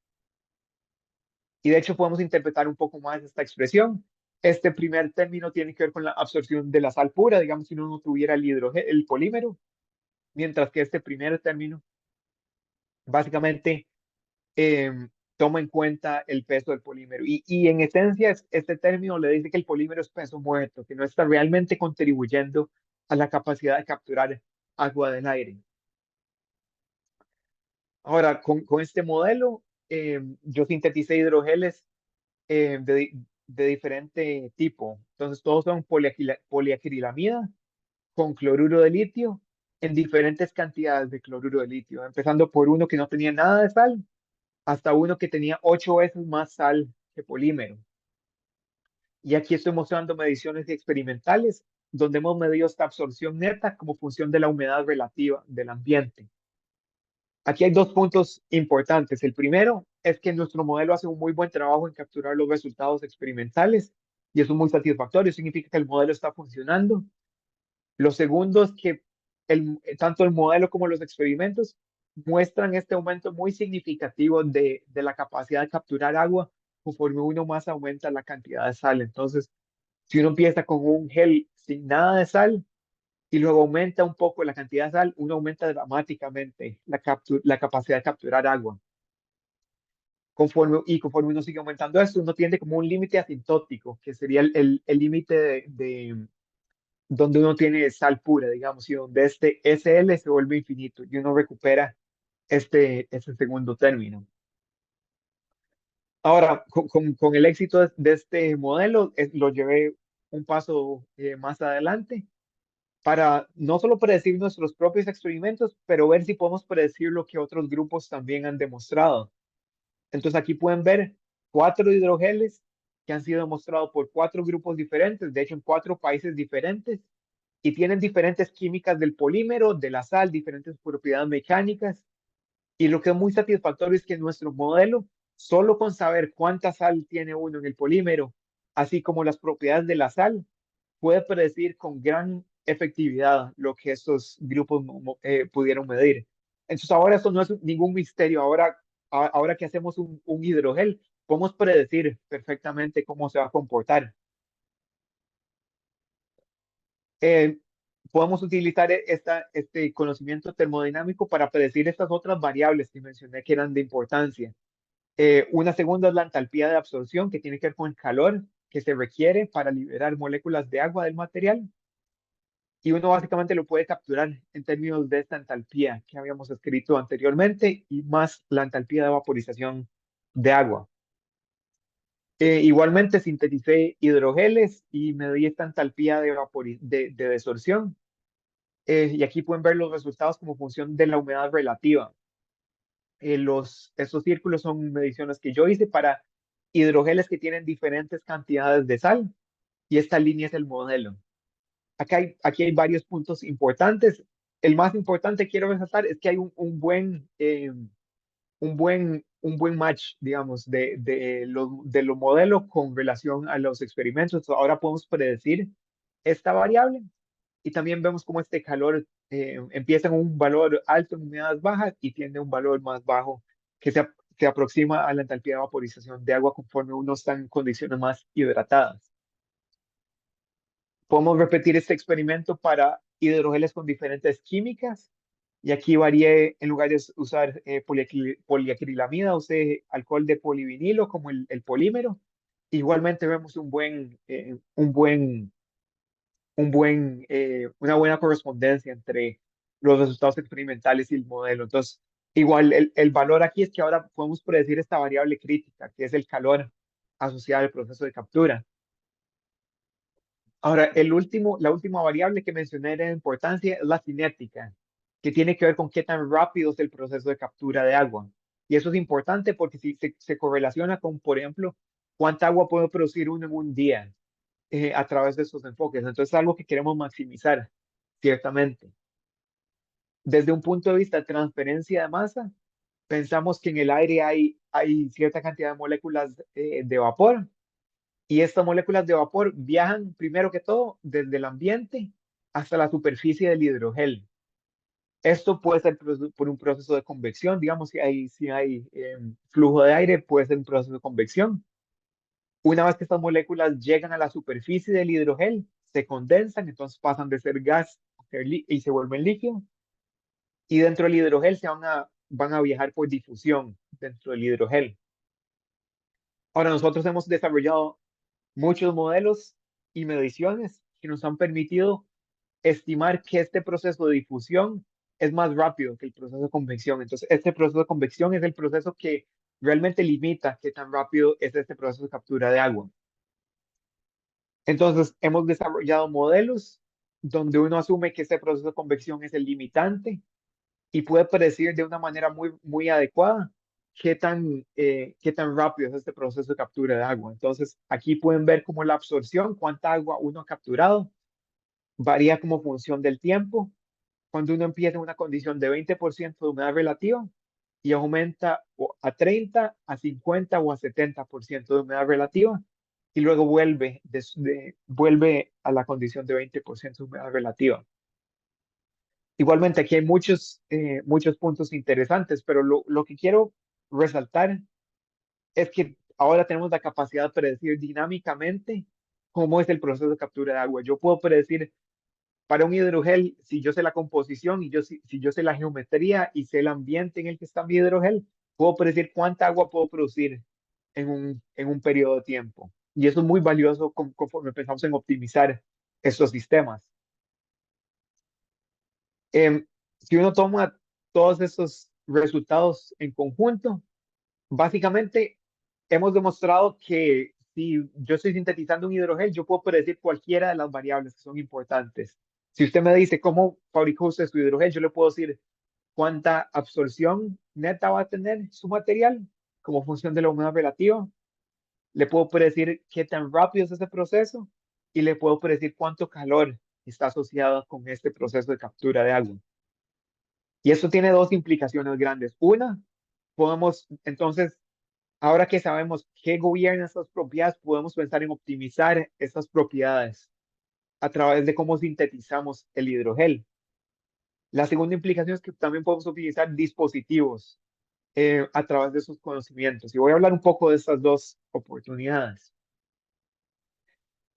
S4: Y de hecho podemos interpretar un poco más esta expresión. Este primer término tiene que ver con la absorción de la sal pura, digamos si uno no tuviera el hidrogel, el polímero, mientras que este primer término básicamente toma en cuenta el peso del polímero. Y en esencia este término le dice que el polímero es peso muerto, que no está realmente contribuyendo a la capacidad de capturar agua del aire. Ahora, con este modelo, yo sinteticé hidrogeles de diferente tipo. Entonces, todos son poliacrilamida con cloruro de litio en diferentes cantidades de cloruro de litio, empezando por uno que no tenía nada de sal hasta uno que tenía 8 veces más sal que polímero. Y aquí estoy mostrando mediciones experimentales donde hemos medido esta absorción neta como función de la humedad relativa del ambiente. Aquí hay dos puntos importantes. El primero es que nuestro modelo hace un muy buen trabajo en capturar los resultados experimentales y eso es muy satisfactorio, significa que el modelo está funcionando. Lo segundo es que tanto el modelo como los experimentos muestran este aumento muy significativo de la capacidad de capturar agua conforme uno más aumenta la cantidad de sal. Entonces, si uno empieza con un gel sin nada de sal, y luego aumenta un poco la cantidad de sal, uno aumenta dramáticamente la capacidad de capturar agua. Conforme uno sigue aumentando esto, uno tiende como un límite asintótico, que sería el límite de donde uno tiene sal pura, digamos, y donde este SL se vuelve infinito y uno recupera este segundo término. Ahora, con el éxito de este modelo, lo llevé un paso más adelante para no solo predecir nuestros propios experimentos, pero ver si podemos predecir lo que otros grupos también han demostrado. Entonces aquí pueden ver 4 hidrogeles que han sido demostrados por 4 grupos diferentes, de hecho en 4 países diferentes, y tienen diferentes químicas del polímero, de la sal, diferentes propiedades mecánicas. Y lo que es muy satisfactorio es que nuestro modelo, solo con saber cuánta sal tiene uno en el polímero, así como las propiedades de la sal, puede predecir con gran efectividad lo que estos grupos pudieron medir. Entonces ahora esto no es ningún misterio. Ahora que hacemos un hidrogel, podemos predecir perfectamente cómo se va a comportar. Eh, Podemos utilizar este conocimiento termodinámico para predecir estas otras variables que mencioné que eran de importancia. Una segunda es la entalpía de absorción, que tiene que ver con el calor que se requiere para liberar moléculas de agua del material. Y uno básicamente lo puede capturar en términos de esta entalpía que habíamos escrito anteriormente y más la entalpía de vaporización de agua. Igualmente sinteticé hidrogeles y medí esta entalpía de desorción. Y aquí pueden ver los resultados como función de la humedad relativa. Estos círculos son mediciones que yo hice para hidrogeles que tienen diferentes cantidades de sal y esta línea es el modelo. Aquí hay varios puntos importantes. El más importante quiero resaltar es que hay un buen match, digamos, de los modelos con relación a los experimentos. Ahora podemos predecir esta variable y también vemos cómo este calor empieza en un valor alto en humedades bajas y tiene un valor más bajo que se aproxima a la entalpía de vaporización de agua conforme uno está en condiciones más hidratadas. Podemos repetir este experimento para hidrogeles con diferentes químicas. Y aquí varié, en lugar de usar poliacrilamida, usé alcohol de polivinilo como el polímero. Igualmente vemos una buena correspondencia entre los resultados experimentales y el modelo. Entonces, igual el valor aquí es que ahora podemos predecir esta variable crítica, que es el calor asociado al proceso de captura. Ahora, la última variable que mencioné de importancia es la cinética, que tiene que ver con qué tan rápido es el proceso de captura de agua. Y eso es importante porque si se correlaciona con, por ejemplo, cuánta agua puede producir uno en un día a través de estos enfoques. Entonces es algo que queremos maximizar, ciertamente. Desde un punto de vista de transferencia de masa, pensamos que en el aire hay cierta cantidad de moléculas de vapor y estas moléculas de vapor viajan primero que todo desde el ambiente hasta la superficie del hidrogel. Esto puede ser por un proceso de convección, digamos, si hay flujo de aire, puede ser un proceso de convección. Una vez que estas moléculas llegan a la superficie del hidrogel, se condensan, entonces pasan de ser gas y se vuelven líquido. Y dentro del hidrogel van a viajar por difusión dentro del hidrogel. Ahora, nosotros hemos desarrollado muchos modelos y mediciones que nos han permitido estimar que este proceso de difusión es más rápido que el proceso de convección. Entonces, este proceso de convección es el proceso que realmente limita qué tan rápido es este proceso de captura de agua. Entonces, hemos desarrollado modelos donde uno asume que este proceso de convección es el limitante y puede predecir de una manera muy adecuada qué tan rápido es este proceso de captura de agua. Entonces, aquí pueden ver cómo la absorción, cuánta agua uno ha capturado, varía como función del tiempo. Cuando uno empieza en una condición de 20% de humedad relativa y aumenta a 30, a 50 o a 70% de humedad relativa y luego vuelve a la condición de 20% de humedad relativa. Igualmente, aquí hay muchos puntos interesantes, pero lo que quiero resaltar es que ahora tenemos la capacidad de predecir dinámicamente cómo es el proceso de captura de agua. Yo puedo predecir para un hidrogel, si yo sé la composición y si yo sé la geometría y sé el ambiente en el que está mi hidrogel, puedo predecir cuánta agua puedo producir en un periodo de tiempo. Y eso es muy valioso conforme pensamos en optimizar estos sistemas. Si uno toma todos estos resultados en conjunto, básicamente hemos demostrado que si yo estoy sintetizando un hidrogel, yo puedo predecir cualquiera de las variables que son importantes. Si usted me dice cómo fabricó usted su hidrogel, yo le puedo decir cuánta absorción neta va a tener su material como función de la humedad relativa. Le puedo predecir qué tan rápido es ese proceso y le puedo predecir cuánto calor está asociada con este proceso de captura de agua. Y esto tiene dos implicaciones grandes. Una, podemos entonces, ahora que sabemos qué gobierna estas propiedades, podemos pensar en optimizar estas propiedades a través de cómo sintetizamos el hidrogel. La segunda implicación es que también podemos utilizar dispositivos a través de sus conocimientos. Y voy a hablar un poco de estas dos oportunidades.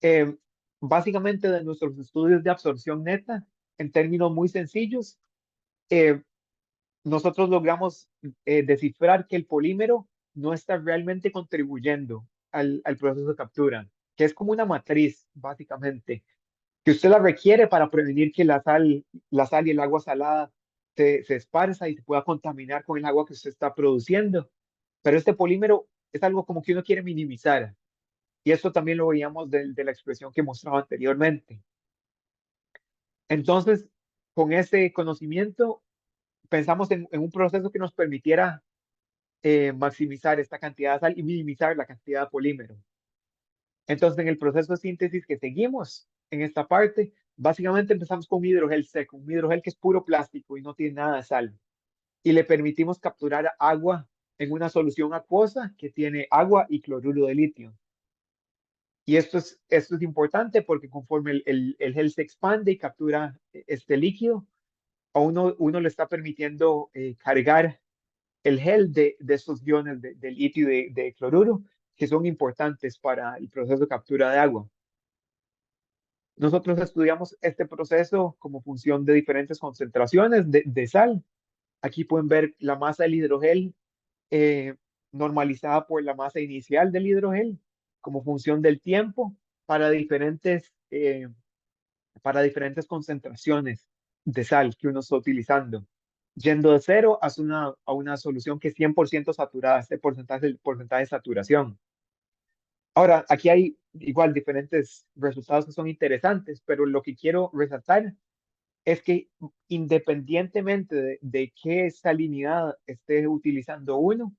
S4: Eh, Básicamente de nuestros estudios de absorción neta, en términos muy sencillos, nosotros logramos descifrar que el polímero no está realmente contribuyendo al proceso de captura, que es como una matriz, básicamente, que usted la requiere para prevenir que la sal y el agua salada se esparza y se pueda contaminar con el agua que usted está produciendo. Pero este polímero es algo como que uno quiere minimizar. Y esto también lo veíamos de la expresión que mostraba anteriormente. Entonces, con ese conocimiento, pensamos en un proceso que nos permitiera maximizar esta cantidad de sal y minimizar la cantidad de polímero. Entonces, en el proceso de síntesis que seguimos en esta parte, básicamente empezamos con un hidrogel seco, un hidrogel que es puro plástico y no tiene nada de sal. Y le permitimos capturar agua en una solución acuosa que tiene agua y cloruro de litio. Y esto es importante porque conforme el gel se expande y captura este líquido, a uno le está permitiendo cargar el gel de estos iones de litio y de cloruro, que son importantes para el proceso de captura de agua. Nosotros estudiamos este proceso como función de diferentes concentraciones de sal. Aquí pueden ver la masa del hidrogel normalizada por la masa inicial del hidrogel como función del tiempo para diferentes concentraciones de sal que uno está utilizando. Yendo de 0 a una solución que es 100% saturada, este porcentaje de saturación. Ahora, aquí hay igual diferentes resultados que son interesantes, pero lo que quiero resaltar es que independientemente de qué salinidad esté utilizando uno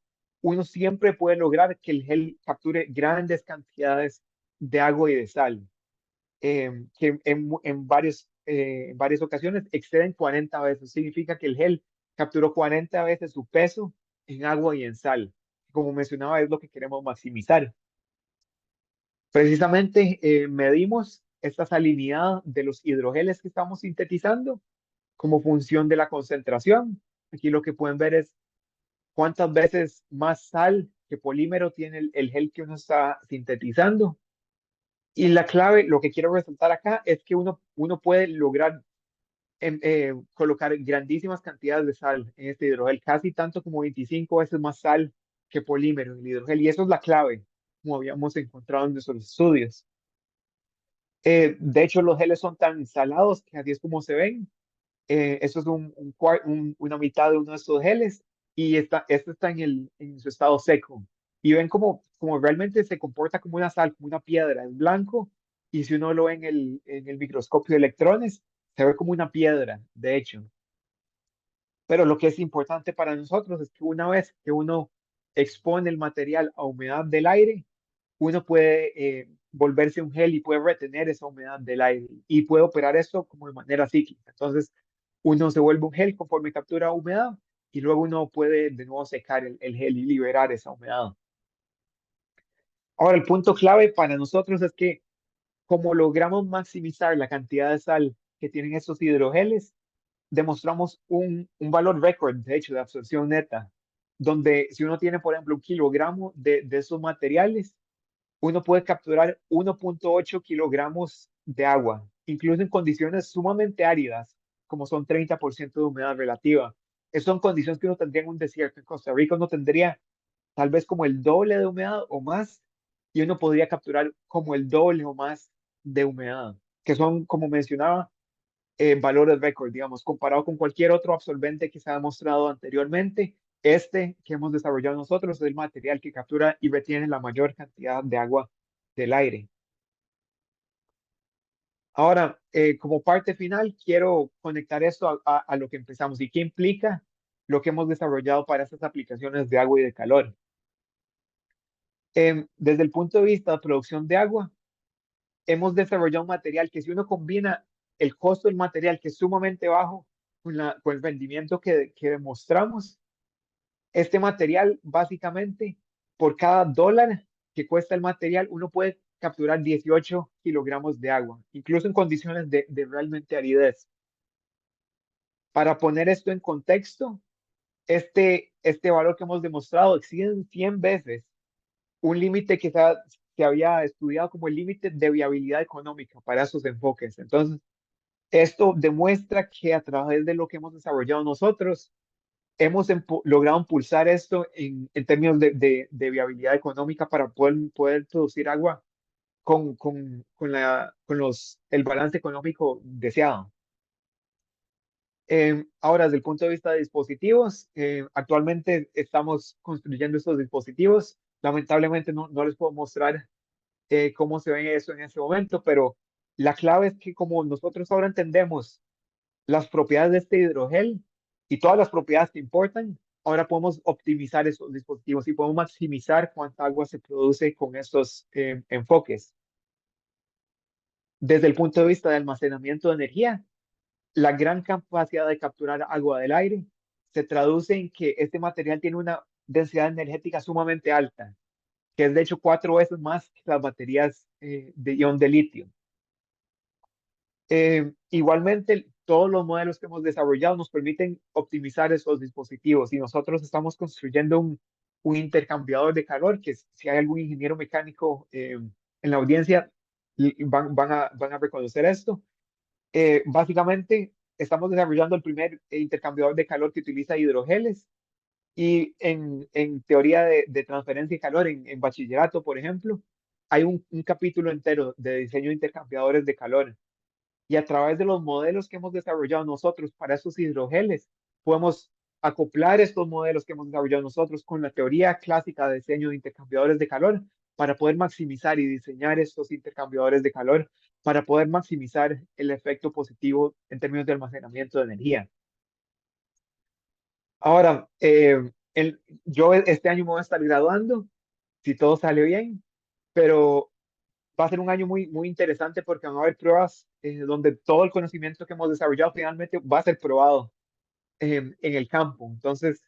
S4: siempre puede lograr que el gel capture grandes cantidades de agua y de sal, que en varias ocasiones exceden 40 veces. Significa que el gel capturó 40 veces su peso en agua y en sal. Como mencionaba, es lo que queremos maximizar. Precisamente medimos esta salinidad de los hidrogeles que estamos sintetizando como función de la concentración. Aquí lo que pueden ver es cuántas veces más sal que polímero tiene el gel que uno está sintetizando. Y la clave, lo que quiero resaltar acá, es que uno puede lograr colocar grandísimas cantidades de sal en este hidrogel, casi tanto como 25 veces más sal que polímero en el hidrogel. Y eso es la clave, como habíamos encontrado en nuestros estudios. De hecho, los geles son tan salados que así es como se ven. Eso es una mitad de uno de estos geles y este está en su estado seco. Y ven como realmente se comporta como una sal, como una piedra, es blanco. Y si uno lo ve en el microscopio de electrones, se ve como una piedra, de hecho. Pero lo que es importante para nosotros es que una vez que uno expone el material a humedad del aire, uno puede volverse un gel y puede retener esa humedad del aire y puede operar esto como de manera cíclica. Entonces, uno se vuelve un gel conforme captura humedad y luego uno puede de nuevo secar el gel y liberar esa humedad. Ahora, el punto clave para nosotros es que como logramos maximizar la cantidad de sal que tienen estos hidrogeles, demostramos un valor récord, de hecho, de absorción neta, donde si uno tiene, por ejemplo, 1 kilogramo de esos materiales, uno puede capturar 1.8 kilogramos de agua, incluso en condiciones sumamente áridas, como son 30% de humedad relativa. Esas son condiciones que uno tendría en un desierto. En Costa Rica uno tendría tal vez como el doble de humedad o más, y uno podría capturar como el doble o más de humedad, que son, como mencionaba, valores récord, digamos, comparado con cualquier otro absorbente que se ha demostrado anteriormente. Este que hemos desarrollado nosotros es el material que captura y retiene la mayor cantidad de agua del aire. Ahora, como parte final, quiero conectar esto a lo que empezamos y qué implica lo que hemos desarrollado para estas aplicaciones de agua y de calor. Desde el punto de vista de producción de agua, hemos desarrollado un material que si uno combina el costo del material, que es sumamente bajo, con el rendimiento que demostramos. Este material, básicamente, por cada dólar que cuesta el material, uno puede capturar 18 kilogramos de agua, incluso en condiciones de realmente aridez. Para poner esto en contexto, este valor que hemos demostrado exige 100 veces un límite que se había estudiado como el límite de viabilidad económica para esos enfoques. Entonces, esto demuestra que a través de lo que hemos desarrollado nosotros, hemos logrado impulsar esto en términos de viabilidad económica para poder producir agua con el balance económico deseado. Ahora, desde el punto de vista de dispositivos, actualmente estamos construyendo estos dispositivos. Lamentablemente no les puedo mostrar cómo se ve eso en este momento, pero la clave es que como nosotros ahora entendemos las propiedades de este hidrogel y todas las propiedades que importan, ahora podemos optimizar esos dispositivos y podemos maximizar cuánta agua se produce con estos enfoques. Desde el punto de vista de almacenamiento de energía, la gran capacidad de capturar agua del aire se traduce en que este material tiene una densidad energética sumamente alta, que es de hecho 4 veces más que las baterías de ion de litio. Igualmente, todos los modelos que hemos desarrollado nos permiten optimizar esos dispositivos y nosotros estamos construyendo un intercambiador de calor que si hay algún ingeniero mecánico en la audiencia, van a reconocer esto. Básicamente, estamos desarrollando el primer intercambiador de calor que utiliza hidrogeles y en teoría de transferencia de calor en bachillerato, por ejemplo, hay un capítulo entero de diseño de intercambiadores de calor. Y a través de los modelos que hemos desarrollado nosotros para esos hidrogeles, podemos acoplar estos modelos que hemos desarrollado nosotros con la teoría clásica de diseño de intercambiadores de calor para poder maximizar y diseñar estos intercambiadores de calor para poder maximizar el efecto positivo en términos de almacenamiento de energía. Ahora, yo este año me voy a estar graduando, si todo sale bien, pero va a ser un año muy interesante porque van a haber pruebas donde todo el conocimiento que hemos desarrollado finalmente va a ser probado en el campo. Entonces,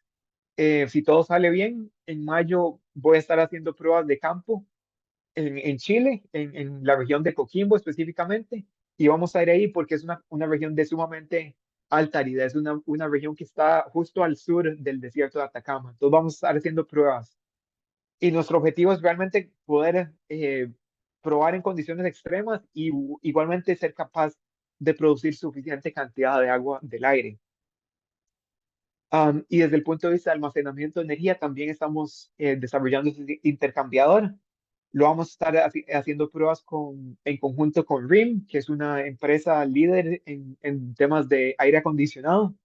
S4: si todo sale bien, en mayo voy a estar haciendo pruebas de campo en Chile, en la región de Coquimbo específicamente, y vamos a ir ahí porque es una región de sumamente alta aridez, una región que está justo al sur del desierto de Atacama. Entonces vamos a estar haciendo pruebas. Y nuestro objetivo es realmente poder probar en condiciones extremas y igualmente ser capaz de producir suficiente cantidad de agua del aire. Y desde el punto de vista de almacenamiento de energía, también estamos desarrollando ese intercambiador. Lo vamos a estar haciendo pruebas en conjunto con RIM, que es una empresa líder en temas de aire acondicionado.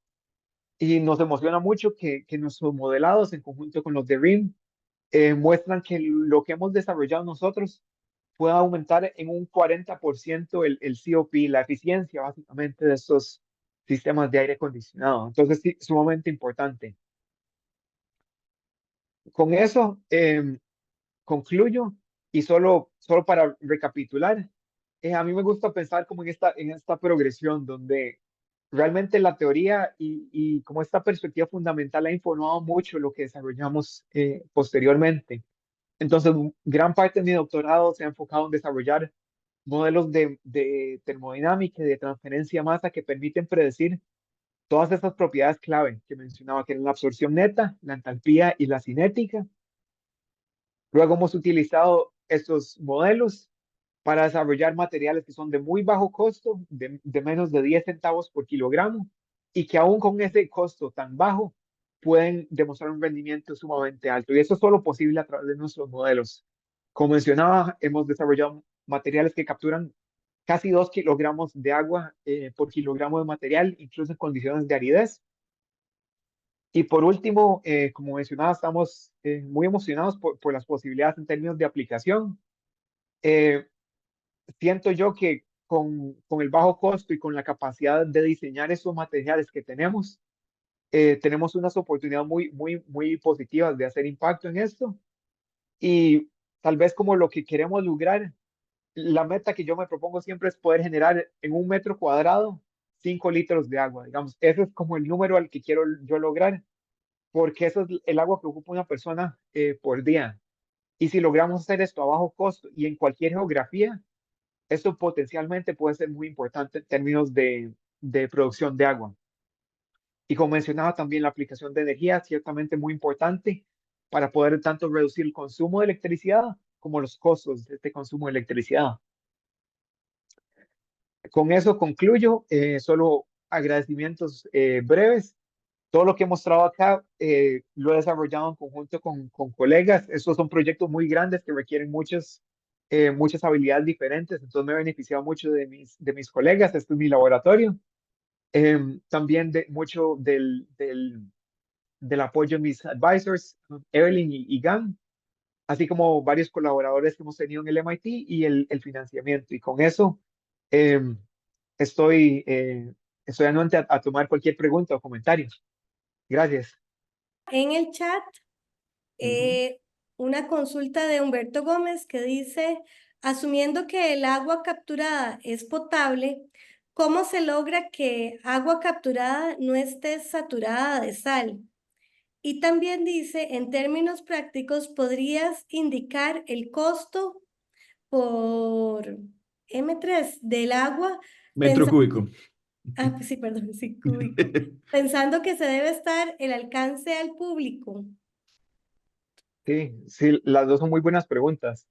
S4: Y nos emociona mucho que nuestros modelados en conjunto con los de RIM muestran que lo que hemos desarrollado nosotros puede aumentar en un 40% el COP, la eficiencia básicamente de estos sistemas de aire acondicionado. Entonces, sí, sumamente importante. Con eso concluyo y solo para recapitular, a mí me gusta pensar como en esta progresión donde realmente la teoría y como esta perspectiva fundamental ha informado mucho lo que desarrollamos posteriormente. Entonces, gran parte de mi doctorado se ha enfocado en desarrollar modelos de termodinámica y de transferencia de masa que permiten predecir todas estas propiedades clave que mencionaba, que eran la absorción neta, la entalpía y la cinética. Luego hemos utilizado estos modelos para desarrollar materiales que son de muy bajo costo, de menos de 10 centavos por kilogramo, y que aún con ese costo tan bajo pueden demostrar un rendimiento sumamente alto. Y eso es solo posible a través de nuestros modelos. Como mencionaba, hemos desarrollado materiales que capturan casi 2 kilogramos de agua por kilogramo de material, incluso en condiciones de aridez. Y por último, como mencionaba, estamos muy emocionados por las posibilidades en términos de aplicación. Siento yo que con el bajo costo y con la capacidad de diseñar esos materiales que tenemos unas oportunidades muy positivas de hacer impacto en esto. Y tal vez como lo que queremos lograr la meta que yo me propongo siempre es poder generar en 1 metro cuadrado 5 litros de agua, digamos. Ese es como el número al que quiero yo lograr, porque eso es el agua que ocupa una persona por día. Y si logramos hacer esto a bajo costo y en cualquier geografía, esto potencialmente puede ser muy importante en términos de producción de agua. Y como mencionaba también, la aplicación de energía, ciertamente muy importante para poder tanto reducir el consumo de electricidad como los costos de este consumo de electricidad. Con eso concluyo, solo agradecimientos breves. Todo lo que he mostrado acá lo he desarrollado en conjunto con colegas. Estos son proyectos muy grandes que requieren muchas habilidades diferentes, entonces me he beneficiado mucho de mis colegas. Este es mi laboratorio. También mucho del apoyo de mis advisors, Evelyn y Gan, así como varios colaboradores que hemos tenido en el MIT y el financiamiento. Y con eso em, estoy, estoy anuente a tomar cualquier pregunta o comentario. Gracias.
S1: En el chat, una consulta de Humberto Gómez que dice, asumiendo que el agua capturada es potable, ¿cómo se logra que agua capturada no esté saturada de sal? Y también dice, en términos prácticos, ¿podrías indicar el costo por M3 del agua?
S3: Metro cúbico.
S1: Pues sí, perdón, sí, cúbico. Pensando que se debe estar el alcance al público.
S4: Sí, sí, las dos son muy buenas preguntas.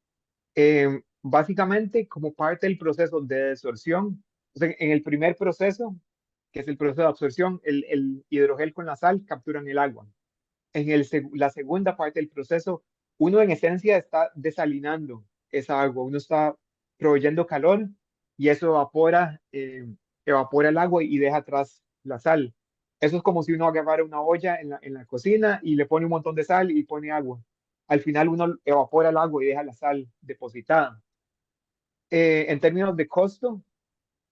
S4: Básicamente, como parte del proceso de desorción, o sea, en el primer proceso, que es el proceso de absorción, el hidrogel con la sal capturan el agua. En la segunda parte del proceso, uno en esencia está desalinando esa agua, uno está proveyendo calor y eso evapora el agua y deja atrás la sal. Eso es como si uno agarrara una olla en la cocina y le pone un montón de sal y pone agua. Al final uno evapora el agua y deja la sal depositada. En términos de costo,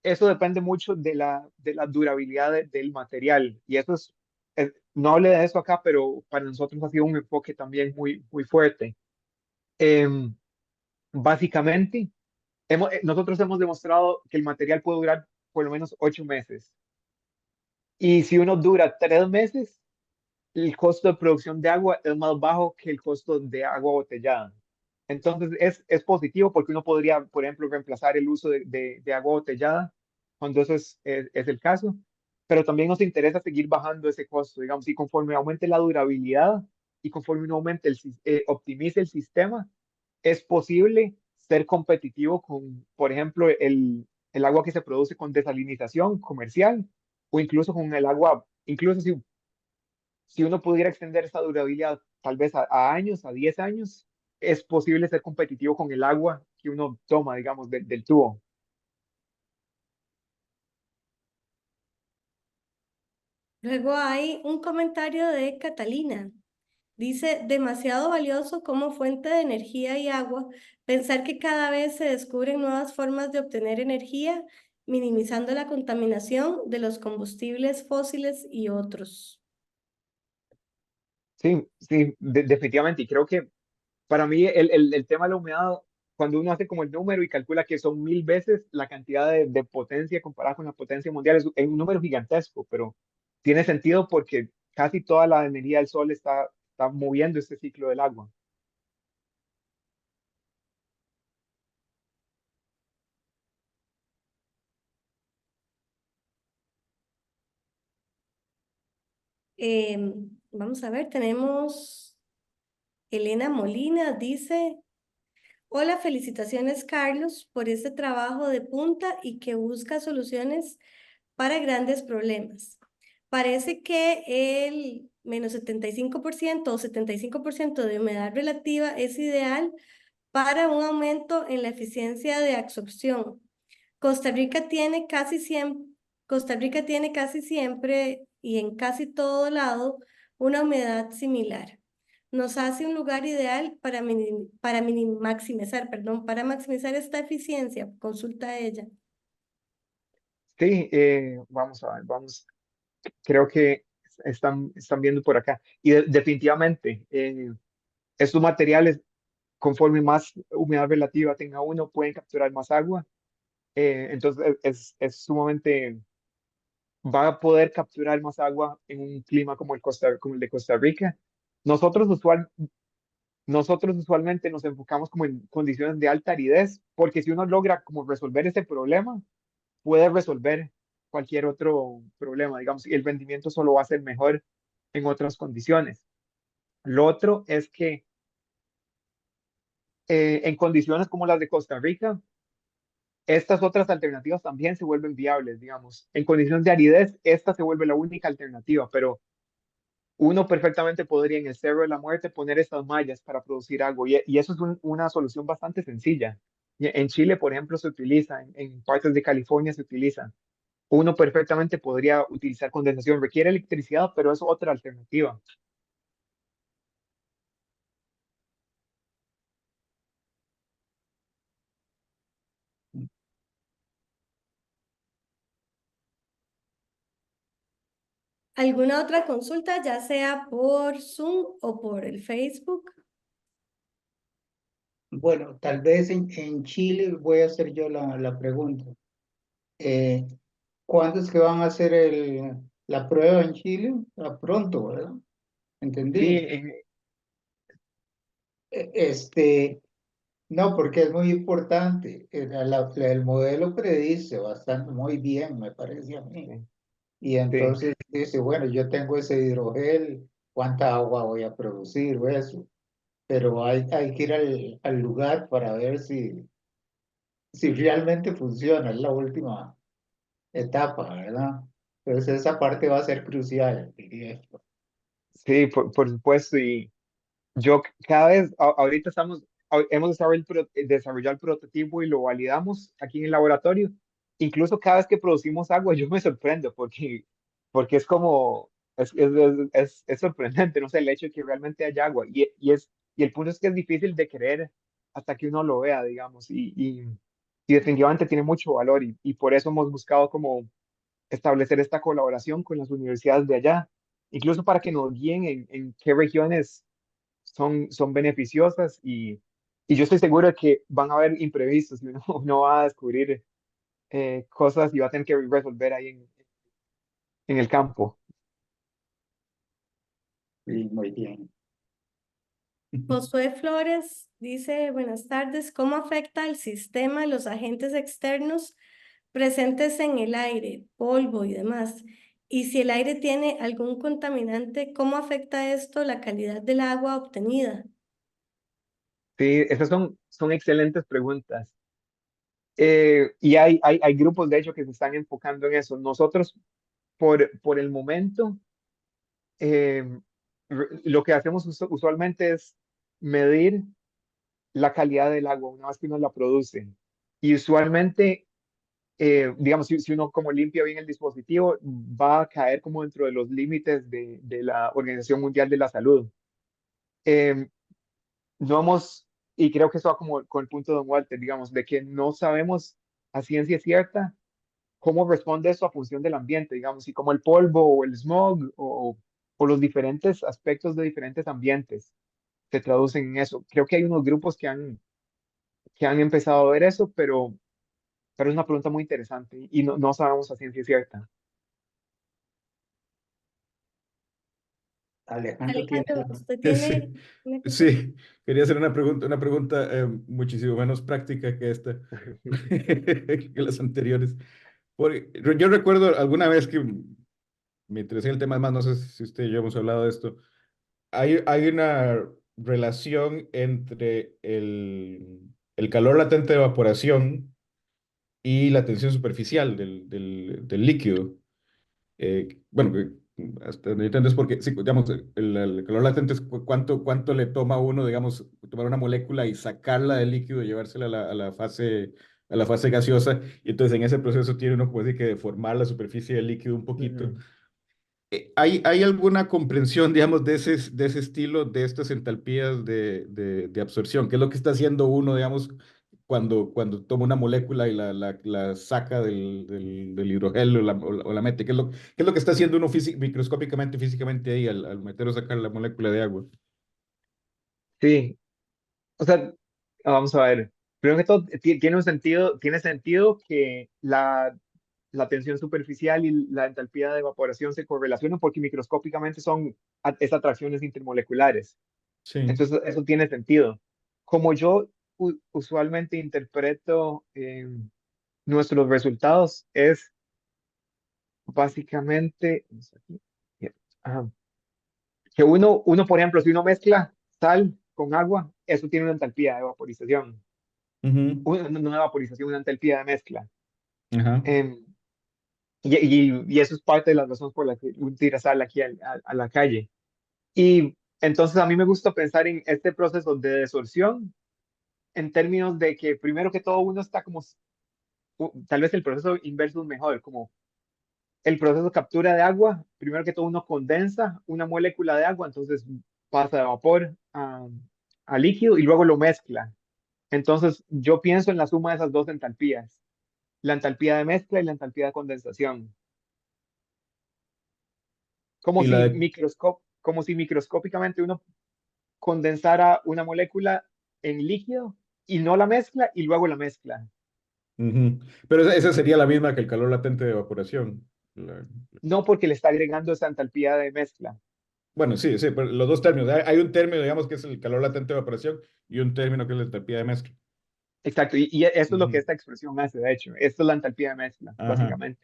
S4: eso depende mucho de la durabilidad del material. Y eso no hablé de eso acá, pero para nosotros ha sido un enfoque también muy, muy fuerte. Em, Básicamente, nosotros hemos demostrado que el material puede durar por lo menos 8 meses. Y si uno dura 3 meses, el costo de producción de agua es más bajo que el costo de agua botellada. Entonces es positivo porque uno podría, por ejemplo, reemplazar el uso de agua botellada cuando eso es el caso, pero también nos interesa seguir bajando ese costo, digamos, y conforme aumente la durabilidad y conforme uno optimice el sistema, es posible ser competitivo con, por ejemplo, el agua que se produce con desalinización comercial o incluso con el agua, incluso si uno pudiera extender esa durabilidad tal vez a años, a 10 años, es posible ser competitivo con el agua que uno toma, digamos, del tubo.
S1: Luego hay un comentario de Catalina. Dice, demasiado valioso como fuente de energía y agua, pensar que cada vez se descubren nuevas formas de obtener energía, minimizando la contaminación de los combustibles fósiles y otros.
S4: Sí, sí, definitivamente. Y creo que para mí el tema de la humedad, cuando uno hace como el número y calcula que son 1000 veces la cantidad de potencia comparada con la potencia mundial, es un número gigantesco, pero tiene sentido porque casi toda la energía del sol está moviendo este ciclo del agua.
S1: Vamos a ver, tenemos Elena Molina, dice, hola, felicitaciones Carlos por este trabajo de punta y que busca soluciones para grandes problemas. Parece que el menos 75% o 75% de humedad relativa es ideal para un aumento en la eficiencia de absorción. Costa Rica tiene Costa Rica tiene casi siempre y en casi todo lado una humedad similar. Nos hace un lugar ideal para maximizar esta eficiencia. Consulta a ella.
S4: Sí, vamos a ver, creo que están viendo por acá. Y definitivamente, estos materiales conforme más humedad relativa tenga uno, pueden capturar más agua. Entonces es sumamente, va a poder capturar más agua en un clima como el de Costa Rica. Nosotros, usual, nosotros usualmente nos enfocamos como en condiciones de alta aridez, porque si uno logra como resolver ese problema, puede resolver cualquier otro problema, digamos, y el rendimiento solo va a ser mejor en otras condiciones. Lo otro es que en condiciones como las de Costa Rica, estas otras alternativas también se vuelven viables, digamos. En condiciones de aridez, esta se vuelve la única alternativa, pero uno perfectamente podría en el Cerro de la Muerte poner estas mallas para producir agua y eso es una solución bastante sencilla. En Chile, por ejemplo, se utiliza, en partes de California se utiliza. Uno perfectamente podría utilizar condensación, requiere electricidad, pero es otra alternativa.
S1: ¿Alguna otra consulta, ya sea por Zoom o por el Facebook?
S2: Bueno, tal vez en Chile voy a hacer yo la pregunta. Eh, ¿Cuándo es que van a hacer la prueba en Chile? Pronto, ¿verdad?
S4: Sí,
S2: Entendí. Este, no, porque es muy importante. El modelo predice bastante, muy bien, me parece a mí.
S4: sí,
S2: Y
S4: sí.
S2: entonces dice, bueno, yo tengo ese hidrogel, ¿cuánta agua voy a producir o eso? Pero hay que ir al lugar para ver si realmente funciona, es la última etapa, ¿verdad? Entonces esa parte va a ser crucial, diría yo.
S4: Sí, por supuesto. Y yo cada vez, ahorita hemos desarrollado el prototipo y lo validamos aquí en el laboratorio. Incluso cada vez que producimos agua, yo me sorprendo porque es como, es sorprendente, no sé, el hecho de que realmente haya agua. Y el punto es que es difícil de creer hasta que uno lo vea, digamos, y definitivamente tiene mucho valor y por eso hemos buscado como establecer esta colaboración con las universidades de allá, incluso para que nos guíen en qué regiones son beneficiosas y yo estoy seguro de que van a haber imprevistos y uno, no va a descubrir cosas y va a tener que resolver ahí en el campo.
S2: Sí, muy bien.
S1: Josué Flores dice, buenas tardes, ¿cómo afecta el sistema los agentes externos presentes en el aire, polvo y demás? Y si el aire tiene algún contaminante, ¿cómo afecta esto la calidad del agua obtenida?
S4: Sí, esas son excelentes preguntas. Y hay grupos, de hecho, que se están enfocando en eso. Nosotros, por el momento, eh, lo que hacemos usualmente es medir la calidad del agua una vez que uno la produce. Y usualmente, digamos, si uno como limpia bien el dispositivo, va a caer como dentro de los límites de la Organización Mundial de la Salud. Eh, no hemos, y creo que eso va como con el punto de Don Walter, digamos, de que no sabemos a ciencia cierta cómo responde eso a función del ambiente, digamos, y como el polvo o el smog o los diferentes aspectos de diferentes ambientes se traducen en eso. Creo que hay unos grupos que han empezado a ver eso, pero es una pregunta muy interesante y no sabemos a ciencia cierta.
S2: Alejandro tiene
S1: Alejandro, ¿usted
S3: Sí,
S1: tiene una consulta?
S3: sí, quería hacer una pregunta muchísimo menos práctica que esta, que las anteriores. Porque yo recuerdo alguna vez que me interesé en el tema, además, no sé si usted y yo hemos hablado de esto. Hay una relación entre el calor latente de evaporación y la tensión superficial del líquido. Bueno, hasta donde entiendes porque, sí, digamos, el calor latente es cuánto le toma a uno, digamos, tomar una molécula y sacarla del líquido y llevársela a la fase gaseosa. Y entonces en ese proceso tiene uno pues, que deformar la superficie del líquido un poquito.
S4: Ujú.
S3: ¿Hay alguna comprensión, digamos, de ese estilo, de estas entalpías de absorción? ¿Qué es lo que está haciendo uno, digamos, cuando toma una molécula y la saca del hidrogel o la mete? ¿Qué es lo que está haciendo uno microscópicamente, físicamente ahí al meter o sacar la molécula de agua?
S4: Sí, O sea, vamos a ver. Primero que todo, tiene sentido que la tensión superficial y la entalpía de evaporación se correlacionan porque microscópicamente es atracciones intermoleculares.
S3: Sí.
S4: Entonces, eso tiene sentido. Como yo usualmente interpreto nuestros resultados, es básicamente vamos aquí, ajá, que por ejemplo, si uno mezcla sal con agua, eso tiene una entalpía de evaporización.
S3: Ujú.
S4: No de evaporización, una entalpía de mezcla.
S3: Ajá.
S4: Em, y eso es parte de las razones por las que uno tira sal aquí a la calle. Y entonces a mí me gusta pensar en este proceso de desorción en términos de que primero que todo uno está como, tal vez el proceso inverso es mejor, como el proceso de captura de agua, primero que todo uno condensa una molécula de agua, entonces pasa de vapor a líquido y luego lo mezcla. Entonces yo pienso en la suma de esas dos entalpías, la entalpía de mezcla y la entalpía de condensación.
S3: Y la de,
S4: Como si microscópicamente uno condensara una molécula en líquido y no la mezcla y luego la mezcla.
S3: ujú. Pero esa sería la misma que el calor latente de evaporación.
S4: No porque le está agregando esa entalpía de mezcla.
S3: Bueno, sí, sí, pero los dos términos. Hay un término, digamos, que es el calor latente de evaporación y un término que es la entropía de mezcla.
S4: Exacto, y eso es lo que
S3: Ujú.
S4: esta expresión hace, de hecho. Esto es la entalpía de mezcla,
S3: Ajá.
S4: básicamente.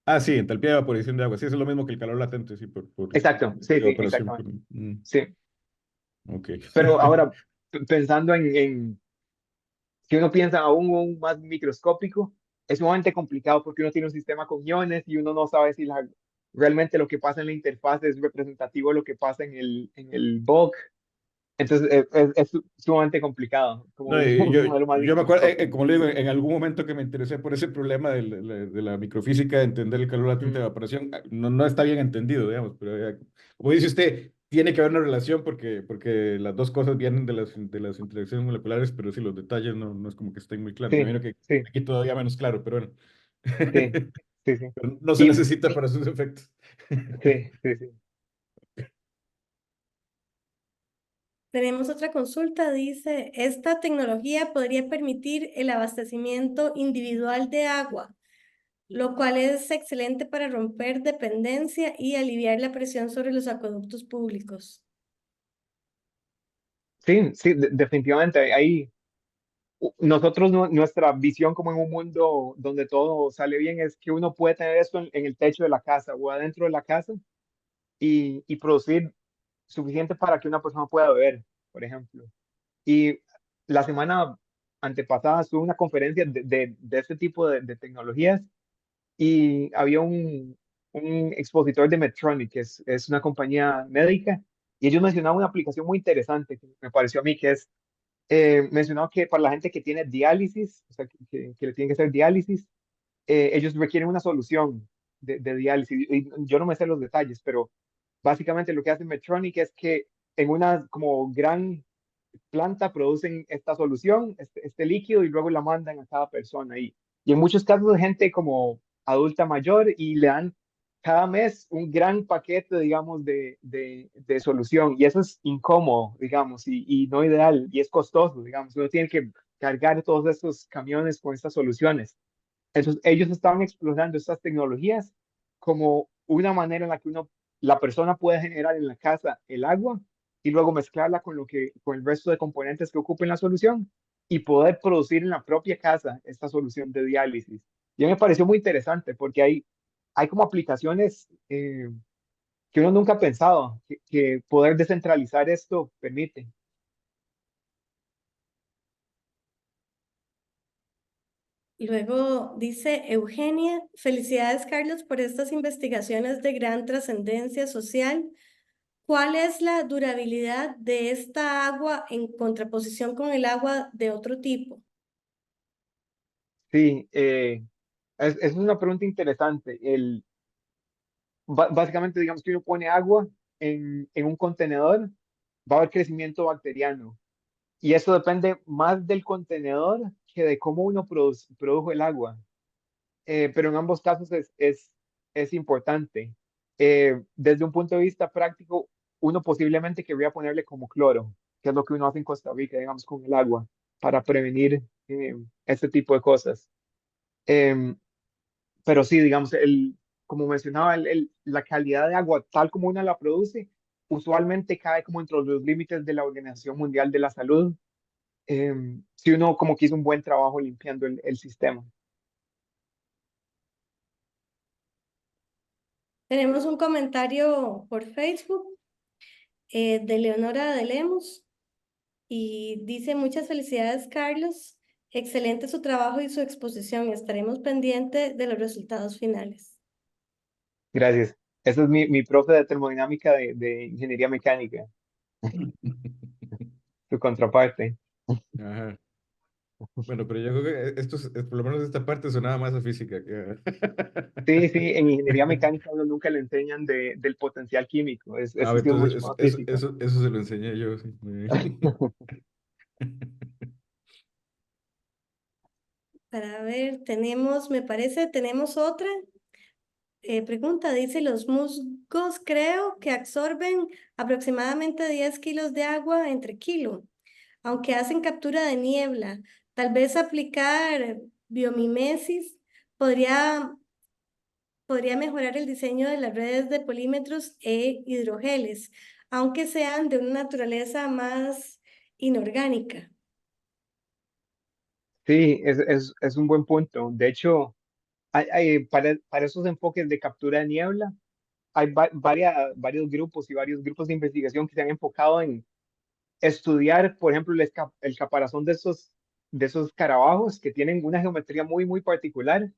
S3: Ah, sí, entropía de evaporación de agua. Sí, eso es lo mismo que el calor latente, sí, por
S4: Exacto, sí, sí,
S3: evaporación.
S4: exactamente. Sí,
S3: Ok.
S4: pero ahora, pensando si uno piensa aún más microscópico, es sumamente complicado porque uno tiene un sistema con iones y uno no sabe si realmente lo que pasa en la interfaz es representativo de lo que pasa en el bulk. Entonces, es sumamente complicado, como
S3: No, y
S4: un modelo más
S3: yo me acuerdo,
S4: microscópico.
S3: como le digo, en algún momento que me interesé por ese problema de la microfísica, de entender el calor latente de
S4: Mm,
S3: evaporación, no, no está bien entendido, digamos, pero como dice usted, tiene que haber una relación porque las dos cosas vienen de las interacciones moleculares, pero sí, los detalles no, no es como que estén muy claros. Me
S4: sí,
S3: imagino que
S4: sí,
S3: aquí todavía menos claro, pero bueno,
S4: sí, sí, sí.
S3: pero no se
S4: Y
S3: necesita para sus efectos.
S4: sí, sí, sí.
S1: Tenemos otra consulta, dice, esta tecnología podría permitir el abastecimiento individual de agua, lo cual es excelente para romper dependencia y aliviar la presión sobre los acueductos públicos.
S4: Sí, sí, definitivamente. Nosotros, nuestra visión como en un mundo donde todo sale bien es que uno puede tener esto en el techo de la casa o adentro de la casa y producir suficiente para que una persona pueda beber, por ejemplo. Y la semana antepasada estuve en una conferencia de este tipo de tecnologías y había un expositor de Medtronic, que es una compañía médica, y ellos mencionaban una aplicación muy interesante que me pareció a mí, que es, mencionaba que para la gente que tiene diálisis, o sea, que le tienen que hacer diálisis, ellos requieren una solución de diálisis. Y yo no me sé los detalles, pero básicamente lo que hace Medtronic es que en una como gran planta producen esta solución, este líquido, y luego la mandan a cada persona. Y en muchos casos de gente como adulta mayor y le dan cada mes un gran paquete, digamos, de solución. Y eso es incómodo, digamos, y no ideal, y es costoso, digamos. Uno tiene que cargar todos estos camiones con estas soluciones. Entonces, ellos estaban explorando estas tecnologías como una manera en la que la persona puede generar en la casa el agua y luego mezclarla con el resto de componentes que ocupen la solución y poder producir en la propia casa esta solución de diálisis. Y a mí me pareció muy interesante porque hay como aplicaciones que uno nunca ha pensado que poder descentralizar esto permite.
S1: Luego dice Eugenia, felicidades Carlos por estas investigaciones de gran trascendencia social. ¿Cuál es la durabilidad de esta agua en contraposición con el agua de otro tipo?
S4: Sí, es una pregunta interesante. Básicamente, digamos que uno pone agua en un contenedor, va a haber crecimiento bacteriano. Y eso depende más del contenedor que de cómo uno produjo el agua. Pero en ambos casos es importante. Desde un punto de vista práctico, uno posiblemente querría ponerle como cloro, que es lo que uno hace en Costa Rica, digamos, con el agua, para prevenir este tipo de cosas. Em, pero sí, digamos, como mencionaba, la calidad de agua, tal como uno la produce, usualmente cae como entre los límites de la Organización Mundial de la Salud, si uno como que hizo un buen trabajo limpiando el sistema.
S1: Tenemos un comentario por Facebook de Leonora de Lemos y dice: muchas felicidades, Carlos. Excelente su trabajo y su exposición. Estaremos pendientes de los resultados finales.
S4: Gracias. Ese es mi profe de termodinámica de ingeniería mecánica, su contraparte.
S3: Ajá. Bueno, pero yo creo que por lo menos esta parte sonaba más a física que...
S4: Sí, sí, en ingeniería mecánica uno nunca le enseñan del potencial químico,
S3: Ah,
S4: eso sí es mucho
S3: entonces
S4: más física.
S3: eso se lo enseñé yo, sí. Muy bien.
S1: Para ver, me parece, tenemos otra pregunta. Dice: los musgos creo que absorben aproximadamente 10 kilos de agua entre kilo, aunque hacen captura de niebla. Tal vez aplicar biomimesis podría mejorar el diseño de las redes de polímetros e hidrogeles, aunque sean de una naturaleza más inorgánica.
S4: Sí, es un buen punto. De hecho, para esos enfoques de captura de niebla, hay varios grupos y varios grupos de investigación que se han enfocado en estudiar, por ejemplo, el caparazón de esos escarabajos que tienen una geometría muy, muy particular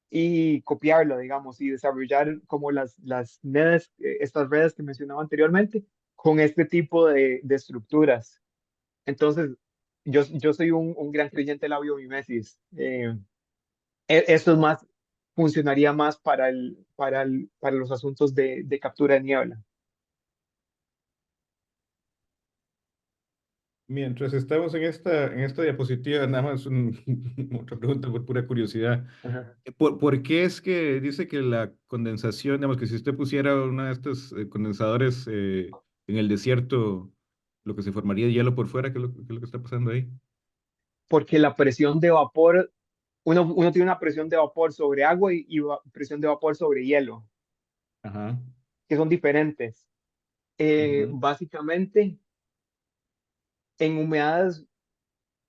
S4: y copiarlo, digamos, y desarrollar como las redes, estas redes que mencionaba anteriormente, con este tipo de estructuras. Entonces, yo soy un gran creyente de la biomimesis. Esto es más, funcionaría más para los asuntos de captura de niebla.
S3: Mientras estamos en esta diapositiva, nada más otra pregunta por pura curiosidad.
S4: Ajá.
S3: ¿Por qué es que dice que la condensación, digamos que si usted pusiera uno de estos condensadores en el desierto, lo que se formaría de hielo por fuera? Qué es lo que está pasando ahí?
S4: Porque la presión de vapor, uno tiene una presión de vapor sobre agua y presión de vapor sobre hielo,
S3: Ajá.
S4: que son diferentes.
S3: Ujú.
S4: Básicamente, en humedades,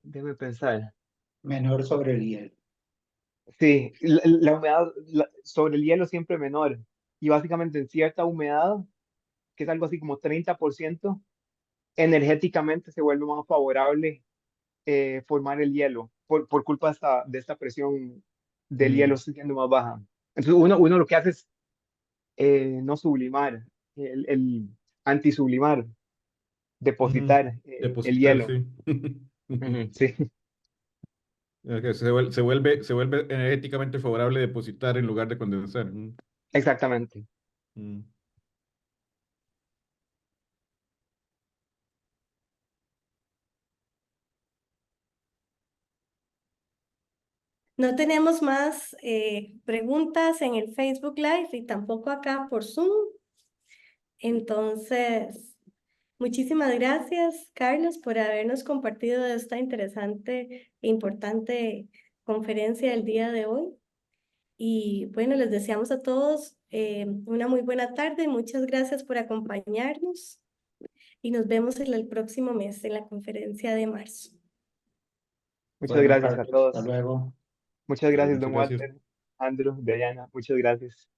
S4: déjeme pensar,
S2: Menor sobre el hielo.
S4: sí, la humedad sobre el hielo siempre menor. Y básicamente en cierta humedad, que es algo así como 30%, energéticamente se vuelve más favorable formar el hielo por culpa de esta presión del hielo
S3: Mm,
S4: siendo más baja. Entonces uno lo que hace es no sublimar, el antisublimar,
S3: ujú.
S4: depositar el
S3: Depositar,
S4: hielo.
S3: sí.
S4: Ujú, sí,
S3: Ok, se vuelve energéticamente favorable depositar en lugar de condensar.
S4: exactamente.
S3: Mm.
S1: No tenemos más preguntas en el Facebook Live y tampoco acá por Zoom. Entonces, muchísimas gracias, Carlos, por habernos compartido esta interesante e importante conferencia del día de hoy. Y bueno, les deseamos a todos una muy buena tarde. Muchas gracias por acompañarnos y nos vemos en el próximo mes en la conferencia de marzo.
S4: Muchas
S2: Bueno,
S4: gracias a
S2: Carlos, hasta
S4: todos.
S2: luego.
S4: Muchas gracias,
S3: Muchas
S4: don
S3: gracias.
S4: Walter, Andrew, Diana. Muchas gracias.